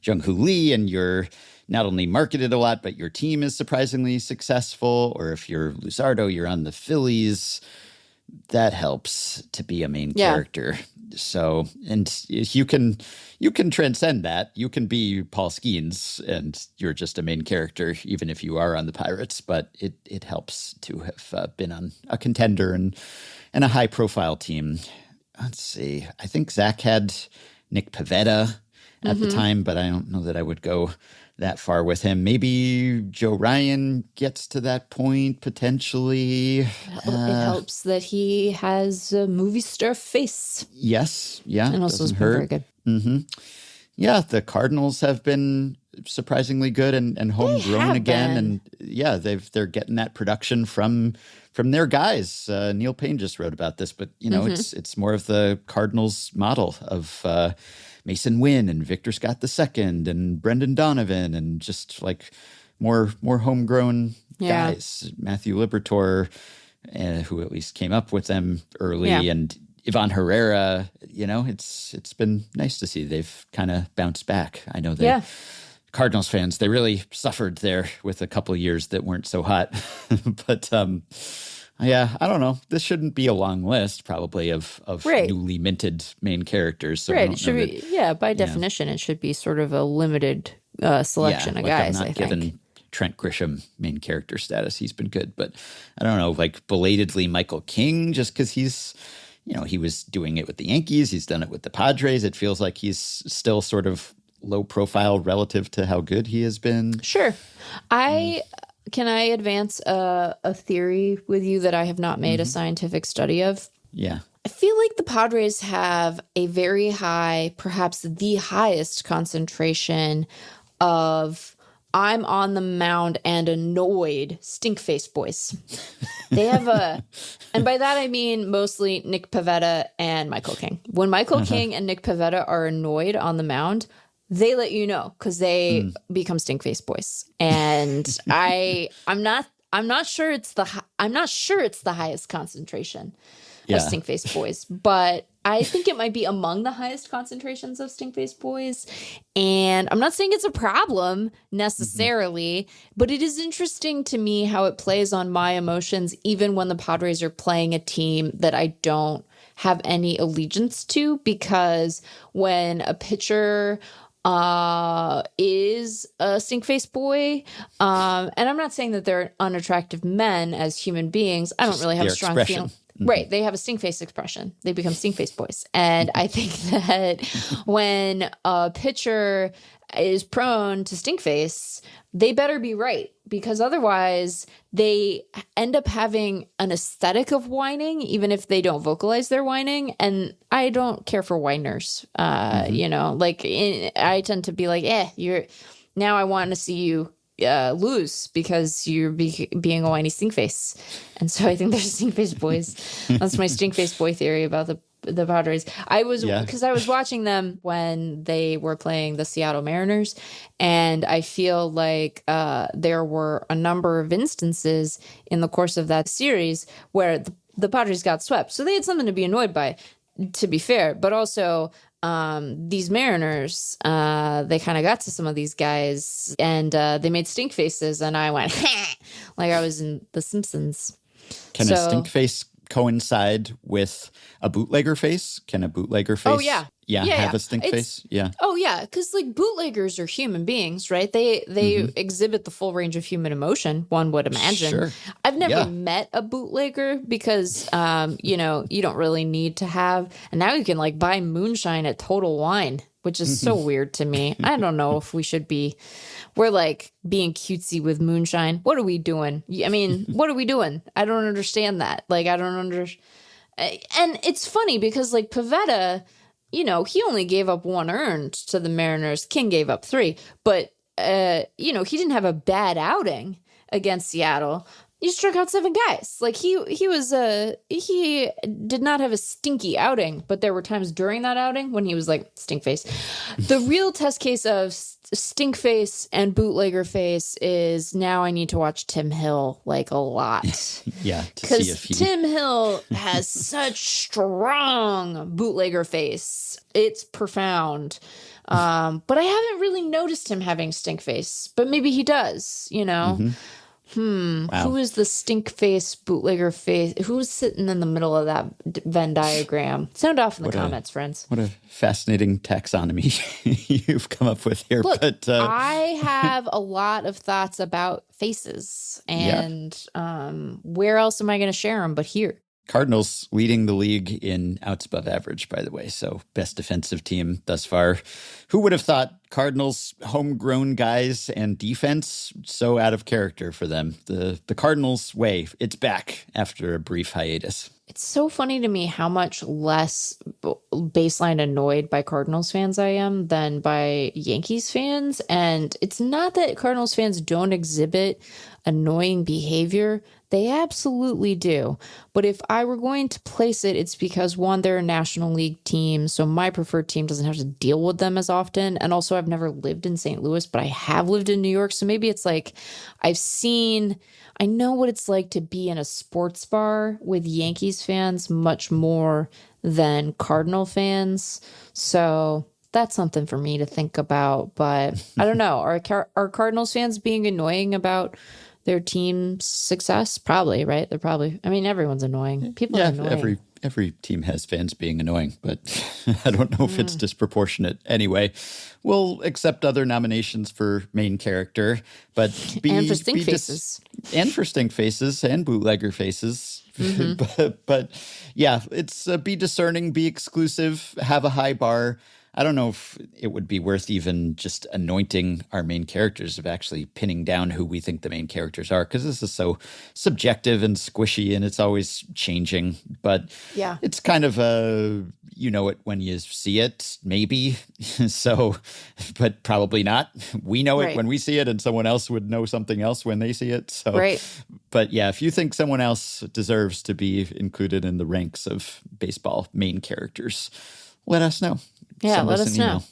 Jung-Hoo Lee and you're not only marketed a lot, but your team is surprisingly successful. Or if you're Luzardo, you're on the Phillies. That helps to be a main character. So, and you can transcend that. You can be Paul Skenes and you're just a main character, even if you are on the Pirates. But it helps to have been on a contender and a high profile team. Let's see. I think Zach had Nick Pivetta at the time, but I don't know that I would go that far with him. Maybe Joe Ryan gets to that point potentially. It helps that he has a movie star face. Yes, yeah, and also has been very good. Yeah, the Cardinals have been surprisingly good and homegrown again, and they're getting that production from their guys. Neil Payne just wrote about this, but you know it's more of the Cardinals model of Mason Wynn and Victor Scott II and Brendan Donovan and just like more homegrown guys. Matthew Liberatore, who at least came up with them early, and Ivan Herrera. You know, it's been nice to see they've kind of bounced back. I know that Cardinals fans, they really suffered there with a couple of years that weren't so hot, but I don't know. This shouldn't be a long list, probably, of newly minted main characters. So it should be. By definition, it should be sort of a limited selection of guys. I'm not giving Trent Grisham main character status. He's been good, but I don't know, like belatedly Michael King, just because he's, you know, he was doing it with the Yankees. He's done it with the Padres. It feels like he's still sort of low profile relative to how good he has been. Sure. Can I advance a theory with you that I have not made a scientific study of? Yeah. I feel like the Padres have a very high, perhaps the highest concentration of I'm on the mound and annoyed stink face boys. They have and by that I mean mostly Nick Pivetta and Michael King. When Michael King and Nick Pivetta are annoyed on the mound, they let you know because they become stink face boys. And I'm not sure it's the highest concentration of stink face boys, but I think it might be among the highest concentrations of stink face boys. And I'm not saying it's a problem necessarily, but it is interesting to me how it plays on my emotions, even when the Padres are playing a team that I don't have any allegiance to, because when a pitcher is a stink face boy, and I'm not saying that they're unattractive men as human beings. I don't really have a strong feeling. Right. They have a stink face expression. They become stink face boys. And I think that when a pitcher is prone to stink face, they better be right, because otherwise they end up having an aesthetic of whining, even if they don't vocalize their whining. And I don't care for whiners. I tend to be like, now I want to see you lose because you're being a whiny stink face. And so I think they're stink face boys. That's my stink face boy theory about the Padres. Because I was watching them when they were playing the Seattle Mariners, and I feel like there were a number of instances in the course of that series where the Padres got swept. So they had something to be annoyed by, to be fair, but also these Mariners, they kind of got to some of these guys, and they made stink faces, and I went, like I was in The Simpsons. Can a stink face coincide with a bootlegger face? Can a bootlegger face have a stink face? Yeah. Oh, yeah, because like bootleggers are human beings, right? They exhibit the full range of human emotion, one would imagine. Sure. I've never met a bootlegger because, you don't really need to have. And now you can like buy moonshine at Total Wine, which is so weird to me. I don't know if we should be. We're like being cutesy with moonshine. What are we doing? I mean, what are we doing? I don't understand that. Like, I don't understand. And it's funny because like Pivetta, he only gave up 1 earned to the Mariners. King gave up 3. But, he didn't have a bad outing against Seattle. He struck out 7 guys. Like he did not have a stinky outing, but there were times during that outing when he was like stink face. The real test case of stink face and bootlegger face is now I need to watch Tim Hill like a lot. Because Tim Hill has such strong bootlegger face. It's profound. But I haven't really noticed him having stink face, but maybe he does, Wow. Who is the stink face, bootlegger face? Who's sitting in the middle of that Venn diagram? Sound off in the comments, friends. What a fascinating taxonomy you've come up with here. Look, I have a lot of thoughts about faces, and where else am I going to share them but here? Cardinals leading the league in outs above average, by the way. So best defensive team thus far. Who would have thought Cardinals homegrown guys and defense so out of character for them? The Cardinals way, it's back after a brief hiatus. It's so funny to me how much less baseline annoyed by Cardinals fans I am than by Yankees fans. And it's not that Cardinals fans don't exhibit annoying behavior. They absolutely do. But if I were going to place it, it's because, one, they're a National League team, so my preferred team doesn't have to deal with them as often. And also, I've never lived in St. Louis, but I have lived in New York. So maybe it's like I know what it's like to be in a sports bar with Yankees fans much more than Cardinal fans. So that's something for me to think about. But I don't know. Are Cardinals fans being annoying about their team's success? Probably, right? They're probably. I mean, everyone's annoying. People are annoying. Every team has fans being annoying, but I don't know if it's disproportionate. Anyway, we'll accept other nominations for main character, but and for stink faces, and for stink faces and bootlegger faces. But yeah, it's be discerning, be exclusive, have a high bar. I don't know if it would be worth even just anointing our main characters, of actually pinning down who we think the main characters are, because this is so subjective and squishy and it's always changing. But yeah, it's kind of you know it when you see it, maybe. So, but probably not. We know it when we see it, and someone else would know something else when they see it. So, but yeah, if you think someone else deserves to be included in the ranks of baseball main characters, let us know. Yeah, let us know.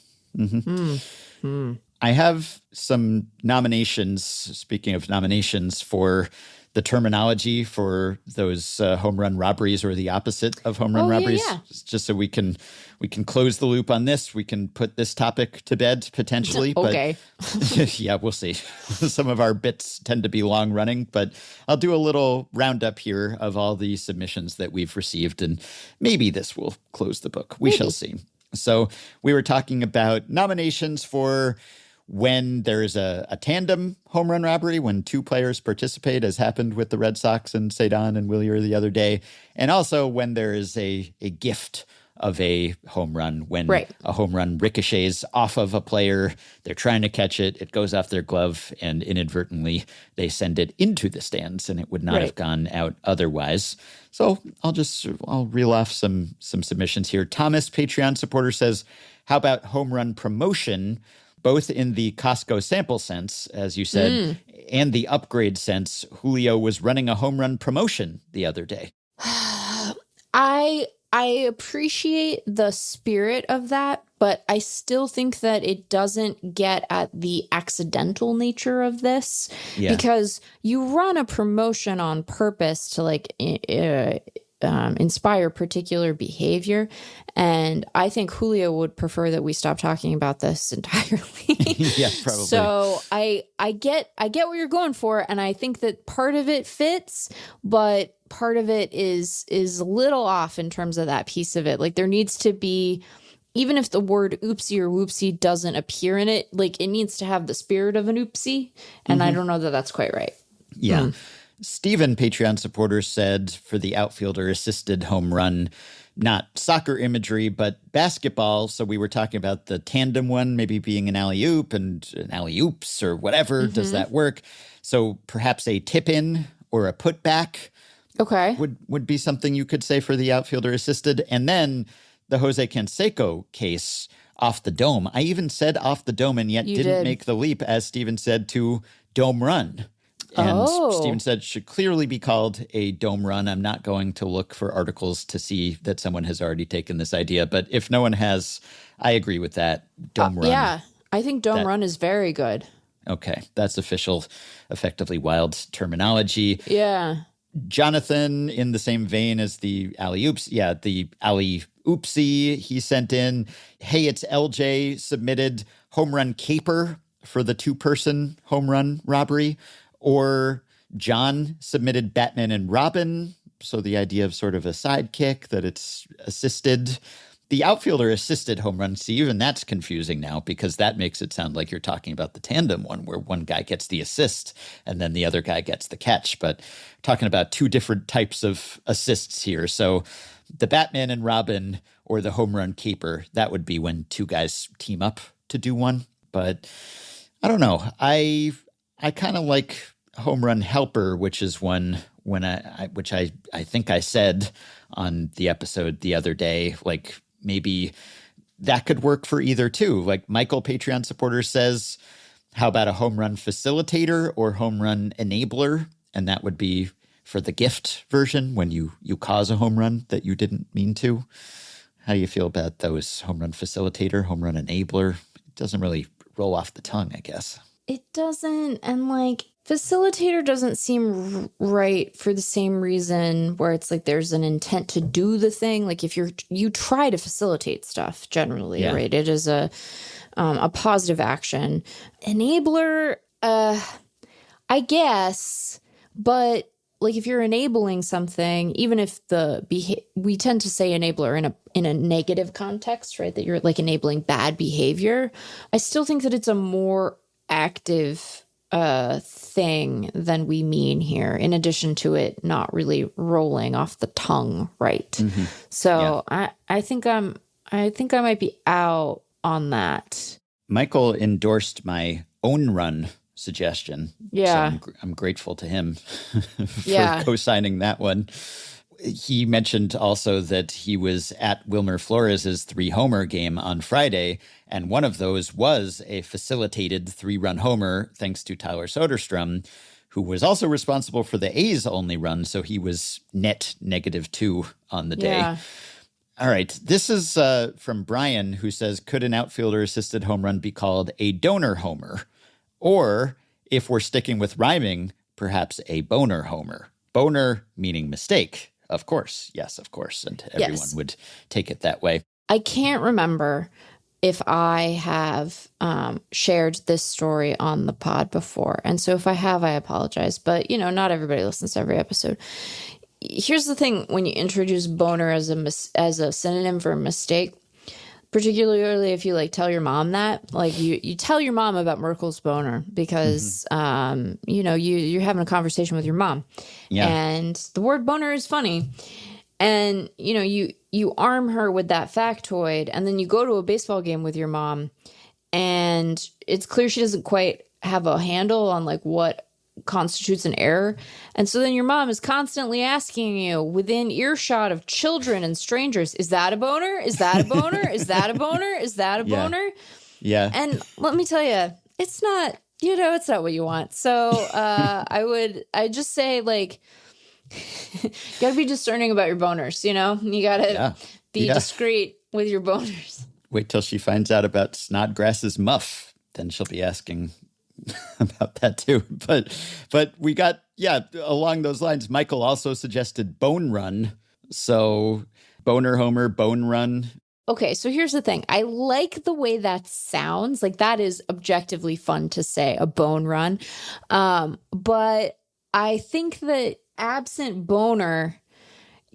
I have some nominations, speaking of nominations, for the terminology for those home run robberies, or the opposite of home run robberies. Yeah. Just so we can close the loop on this. We can put this topic to bed potentially. Okay. But yeah, we'll see. Some of our bits tend to be long running, but I'll do a little roundup here of all the submissions that we've received, and maybe this will close the book. We shall see. So we were talking about nominations for when there is a tandem home run robbery, when two players participate, as happened with the Red Sox and Cedon and Willier the other day, and also when there is a gift of a home run, when a home run ricochets off of a player, they're trying to catch it, it goes off their glove, and inadvertently they send it into the stands, and it would not have gone out otherwise. So I'll reel off some submissions here. Thomas, Patreon supporter, says, how about home run promotion, both in the Costco sample sense, as you said, and the upgrade sense? Julio was running a home run promotion the other day. I appreciate the spirit of that, but I still think that it doesn't get at the accidental nature of this, because you run a promotion on purpose to like inspire particular behavior. And I think Julio would prefer that we stop talking about this entirely. Yeah, probably. So I get what you're going for, and I think that part of it fits, but part of it is a little off in terms of that piece of it. Like there needs to be, even if the word oopsie or whoopsie doesn't appear in it, like it needs to have the spirit of an oopsie. And I don't know that that's quite right. Yeah. Steven, Patreon supporter, said for the outfielder assisted home run, not soccer imagery, but basketball. So we were talking about the tandem one, maybe being an alley-oop and an alley-oops or whatever. Does that work? So perhaps a tip-in or a putback would be something you could say for the outfielder assisted. And then the Jose Canseco case off the dome. I even said off the dome and yet didn't make the leap, as Steven said, to dome run. And Steven said it should clearly be called a dome run. I'm not going to look for articles to see that someone has already taken this idea. But if no one has, I agree with that. Dome run. Yeah, I think dome run is very good. Okay, that's official, effectively wild terminology. Yeah. Jonathan, in the same vein as the alley-oops, the alley-oopsie he sent in. Hey, it's LJ submitted home run caper for the two-person home run robbery. Or John submitted Batman and Robin, so the idea of sort of a sidekick, that it's assisted. The outfielder assisted home run, see, even that's confusing now, because that makes it sound like you're talking about the tandem one, where one guy gets the assist and then the other guy gets the catch. But talking about two different types of assists here. So the Batman and Robin or the home run caper, that would be when two guys team up to do one. But I don't know. I kind of like home run helper, which is one which I think I said on the episode the other day, like maybe that could work for either too. Like Michael, Patreon supporter, says, how about a home run facilitator or home run enabler? And that would be for the gift version, when you cause a home run that you didn't mean to. How do you feel about those? Home run facilitator, home run enabler? It doesn't really roll off the tongue, I guess. It doesn't. And like facilitator doesn't seem right for the same reason, where it's like there's an intent to do the thing. Like if you try to facilitate stuff generally, right? It is a positive action. Enabler, I guess, but like if you're enabling something, even if we tend to say enabler in a negative context, right? That you're like enabling bad behavior. I still think that it's a more active thing than we mean here, in addition to it not really rolling off the tongue, right? So I think I might be out on that. Michael endorsed my own run suggestion. Yeah. So I'm grateful to him for co-signing that one. He mentioned also that he was at Wilmer Flores' 3-homer game on Friday, and one of those was a facilitated 3-run homer thanks to Tyler Soderstrom, who was also responsible for the A's only run, so he was net -2 on the day. Yeah. All right, this is from Brian, who says, could an outfielder-assisted home run be called a donor homer? Or, if we're sticking with rhyming, perhaps a boner homer. Boner meaning mistake. Of course. Yes, of course. And everyone would take it that way. I can't remember if I have shared this story on the pod before. And so if I have, I apologize. But, not everybody listens to every episode. Here's the thing. When you introduce boner as a synonym for mistake, particularly if you like tell your mom that, like you tell your mom about Merkel's boner because, you know, you're having a conversation with your mom and the word boner is funny. And, you know, you arm her with that factoid and then you go to a baseball game with your mom and it's clear she doesn't quite have a handle on like what constitutes an error. And so then your mom is constantly asking you within earshot of children and strangers, is that a boner? Is that a boner? Is that a boner? Is that a boner? Yeah. And let me tell you, it's not, you know, it's not what you want. So I just say like, you gotta be discerning about your boners, you know? You gotta be discreet with your boners. Wait till she finds out about Snodgrass's muff. Then she'll be asking about that too. But we got, along those lines, Michael also suggested bone run. So boner homer, bone run. Okay, so here's the thing. I like the way that sounds. Like that is objectively fun to say, a bone run. But I think that absent boner,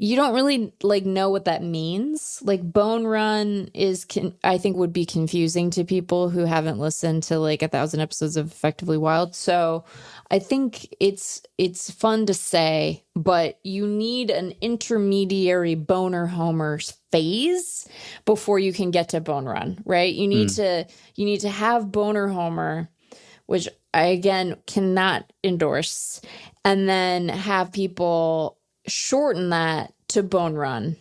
you don't really like know what that means. Like bone run is, I think would be confusing to people who haven't listened to like 1,000 episodes of Effectively Wild. So I think it's fun to say, but you need an intermediary boner homer phase before you can get to bone run, right? You need to have boner homer, which I again cannot endorse, and then have people shorten that to bone run.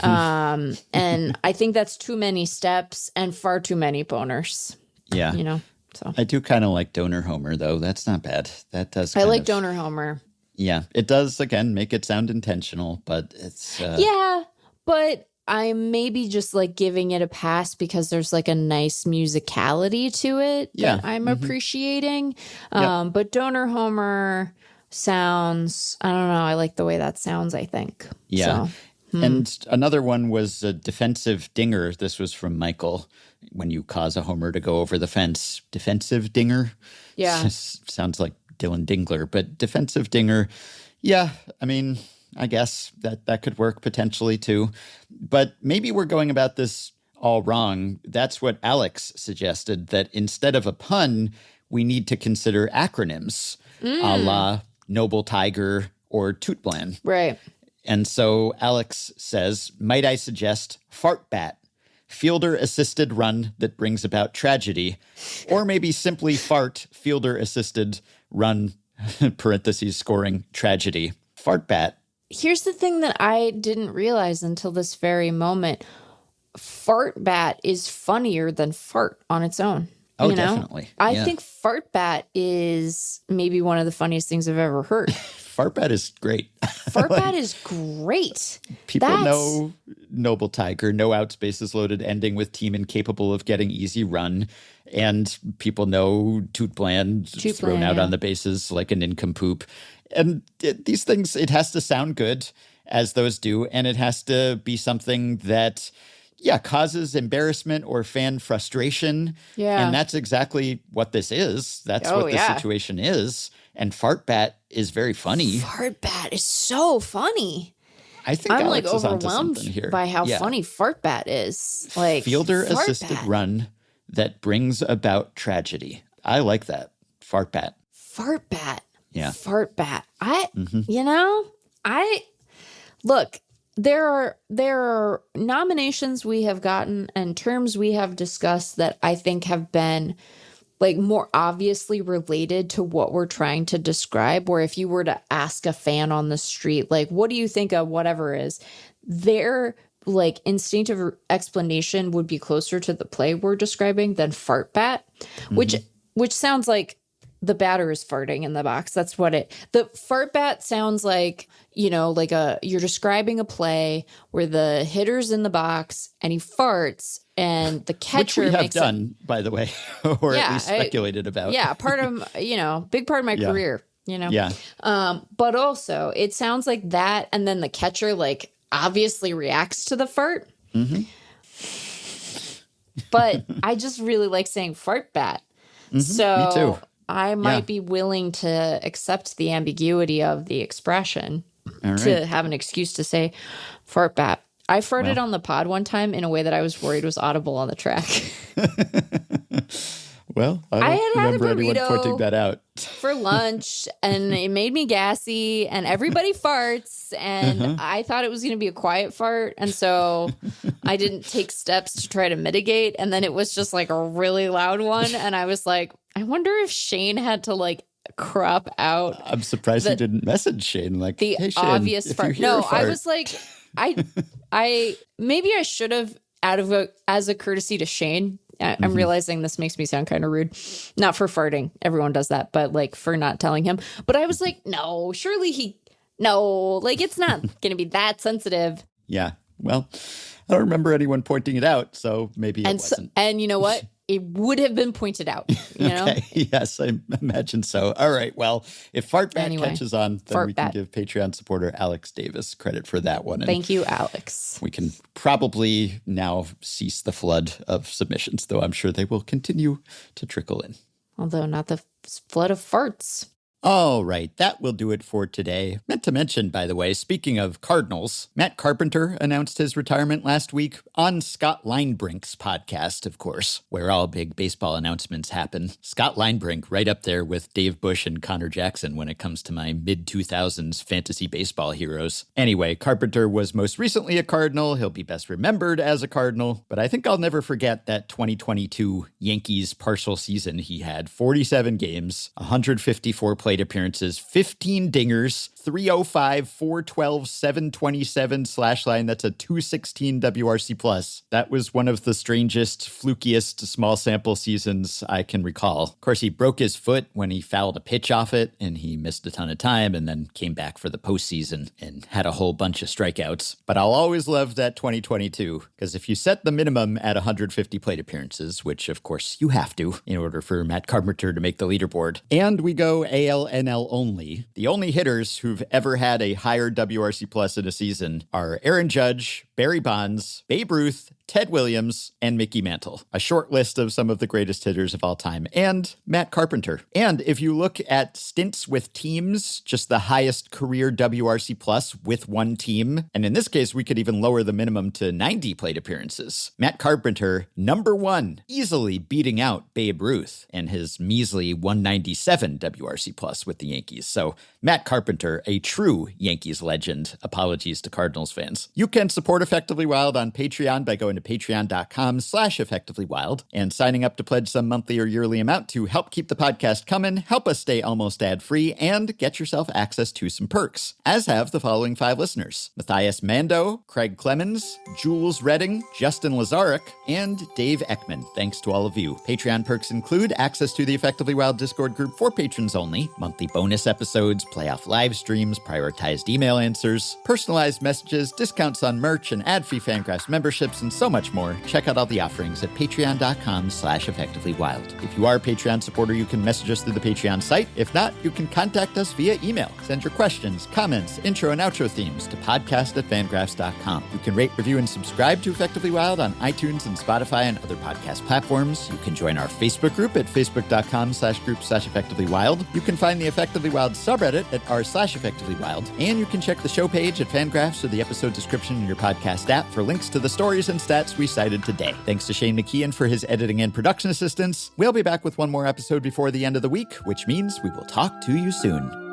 And I think that's too many steps and far too many boners. Yeah. You know, so I do kind of like donor homer though. That's not bad. That does. I like donor homer. Yeah. It does, again, make it sound intentional, but it's. Yeah. But I maybe just like giving it a pass because there's like a nice musicality to it that I'm appreciating. But donor homer sounds, I don't know, I like the way that sounds, I think. Yeah. So, And another one was a defensive dinger. This was from Michael. When you cause a homer to go over the fence, defensive dinger. Yeah. Sounds like Dylan Dingler, but defensive dinger. Yeah. I mean, I guess that could work potentially too. But maybe we're going about this all wrong. That's what Alex suggested, that instead of a pun, we need to consider acronyms, a la Noble Tiger or Tootblan. right. And so Alex says, might I suggest fart bat, fielder-assisted run that brings about tragedy, or maybe simply fart, fielder-assisted run, parentheses, scoring tragedy. Fart bat. Here's the thing that I didn't realize until this very moment. Fart bat is funnier than fart on its own. Oh, you know? definitely. I think fart bat is maybe one of the funniest things I've ever heard. Fart bat is great. Fart bat is great. People know Noble Tiger, no outs, bases loaded, ending with team incapable of getting easy run. And people know Tootbland thrown out on the bases like a nincompoop. And these things, it has to sound good, as those do. And it has to be something that, causes embarrassment or fan frustration. Yeah. And that's exactly what this is. That's what the situation is. And fart bat is very funny. Fart bat is so funny. I think I'm Alex like is onto overwhelmed something here. by how funny fart bat is. Like fielder-assisted run that brings about tragedy. I like that. Fart bat. Fart bat. Yeah. Fart bat. Look, there are nominations we have gotten and terms we have discussed that I think have been like more obviously related to what we're trying to describe, where if you were to ask a fan on the street, like, what do you think of whatever is, their like instinctive explanation would be closer to the play we're describing than fart bat, which sounds like the batter is farting in the box. That's what the fart bat sounds like, like you're describing a play where the hitter's in the box and he farts and the catcher which we have makes done, by the way, or at least speculated about. Yeah. Part of, big part of my career, Yeah. But also it sounds like that. And then the catcher like obviously reacts to the fart. But I just really like saying fart bat. So me too. I might be willing to accept the ambiguity of the expression to have an excuse to say fart bat. I farted on the pod one time in a way that I was worried was audible on the track. Well, I don't remember anyone pointing that out. For lunch, and it made me gassy, and everybody farts, and I thought it was going to be a quiet fart, and so I didn't take steps to try to mitigate, and then it was just like a really loud one, and I was like, I wonder if Shane had to like crop out. I'm surprised you didn't message Shane like the hey, Shane, obvious fart. No, fart. I was like, I maybe I should have as a courtesy to Shane. I'm realizing this makes me sound kind of rude. Not for farting. Everyone does that. But like for not telling him. But I was like, no, surely like it's not going to be that sensitive. Yeah. Well, I don't remember anyone pointing it out. So maybe it wasn't. And you know what? It would have been pointed out, you know? Yes, I imagine so. All right. Well, if Fartbat catches on, then we can give Patreon supporter Alex Davis credit for that one. And thank you, Alex. We can probably now cease the flood of submissions, though I'm sure they will continue to trickle in. Although not the flood of farts. All right, that will do it for today. Meant to mention, by the way, speaking of Cardinals, Matt Carpenter announced his retirement last week on Scott Linebrink's podcast, of course, where all big baseball announcements happen. Scott Linebrink right up there with Dave Bush and Connor Jackson when it comes to my mid-2000s fantasy baseball heroes. Anyway, Carpenter was most recently a Cardinal. He'll be best remembered as a Cardinal, but I think I'll never forget that 2022 Yankees partial season he had. 47 games, 154 plate appearances, 15 dingers, 305, 412, 727 slash line. That's a 216 WRC plus. That was one of the strangest, flukiest small sample seasons I can recall. Of course, he broke his foot when he fouled a pitch off it, and he missed a ton of time and then came back for the postseason and had a whole bunch of strikeouts. But I'll always love that 2022, because if you set the minimum at 150 plate appearances, which of course you have to in order for Matt Carpenter to make the leaderboard, and we go AL/NL only, the only hitters who've ever had a higher WRC plus in a season are Aaron Judge, Barry Bonds, Babe Ruth, Ted Williams, and Mickey Mantle. A short list of some of the greatest hitters of all time, and Matt Carpenter. And if you look at stints with teams, just the highest career WRC plus with one team, and in this case, we could even lower the minimum to 90 plate appearances. Matt Carpenter, number one, easily beating out Babe Ruth and his measly 197 WRC plus with the Yankees. So Matt Carpenter, a true Yankees legend. Apologies to Cardinals fans. You can support Effectively Wild on Patreon by going to patreon.com/effectivelywild and signing up to pledge some monthly or yearly amount to help keep the podcast coming, help us stay almost ad-free, and get yourself access to some perks, as have the following 5 listeners: Matthias Mando, Craig Clemens, Jules Redding, Justin Lazarek, and Dave Ekman. Thanks to all of you. Patreon perks include access to the Effectively Wild Discord group for patrons only, monthly bonus episodes, playoff live streams, prioritized email answers, personalized messages, discounts on merch, and ad-free FanGraphs memberships, and so much more. Check out all the offerings at patreon.com/effectivelywild. If you are a Patreon supporter, you can message us through the Patreon site. If not, you can contact us via email. Send your questions, comments, intro and outro themes to podcast@fangraphs.com. You can rate, review, and subscribe to Effectively Wild on iTunes and Spotify and other podcast platforms. You can join our Facebook group at facebook.com/group/effectivelywild. You can find the Effectively Wild subreddit at r/effectivelywild. And you can check the show page at FanGraphs or the episode description in your podcast app for links to the stories and stats we cited today. Thanks to Shane McKeon for his editing and production assistance. We'll be back with one more episode before the end of the week, which means we will talk to you soon.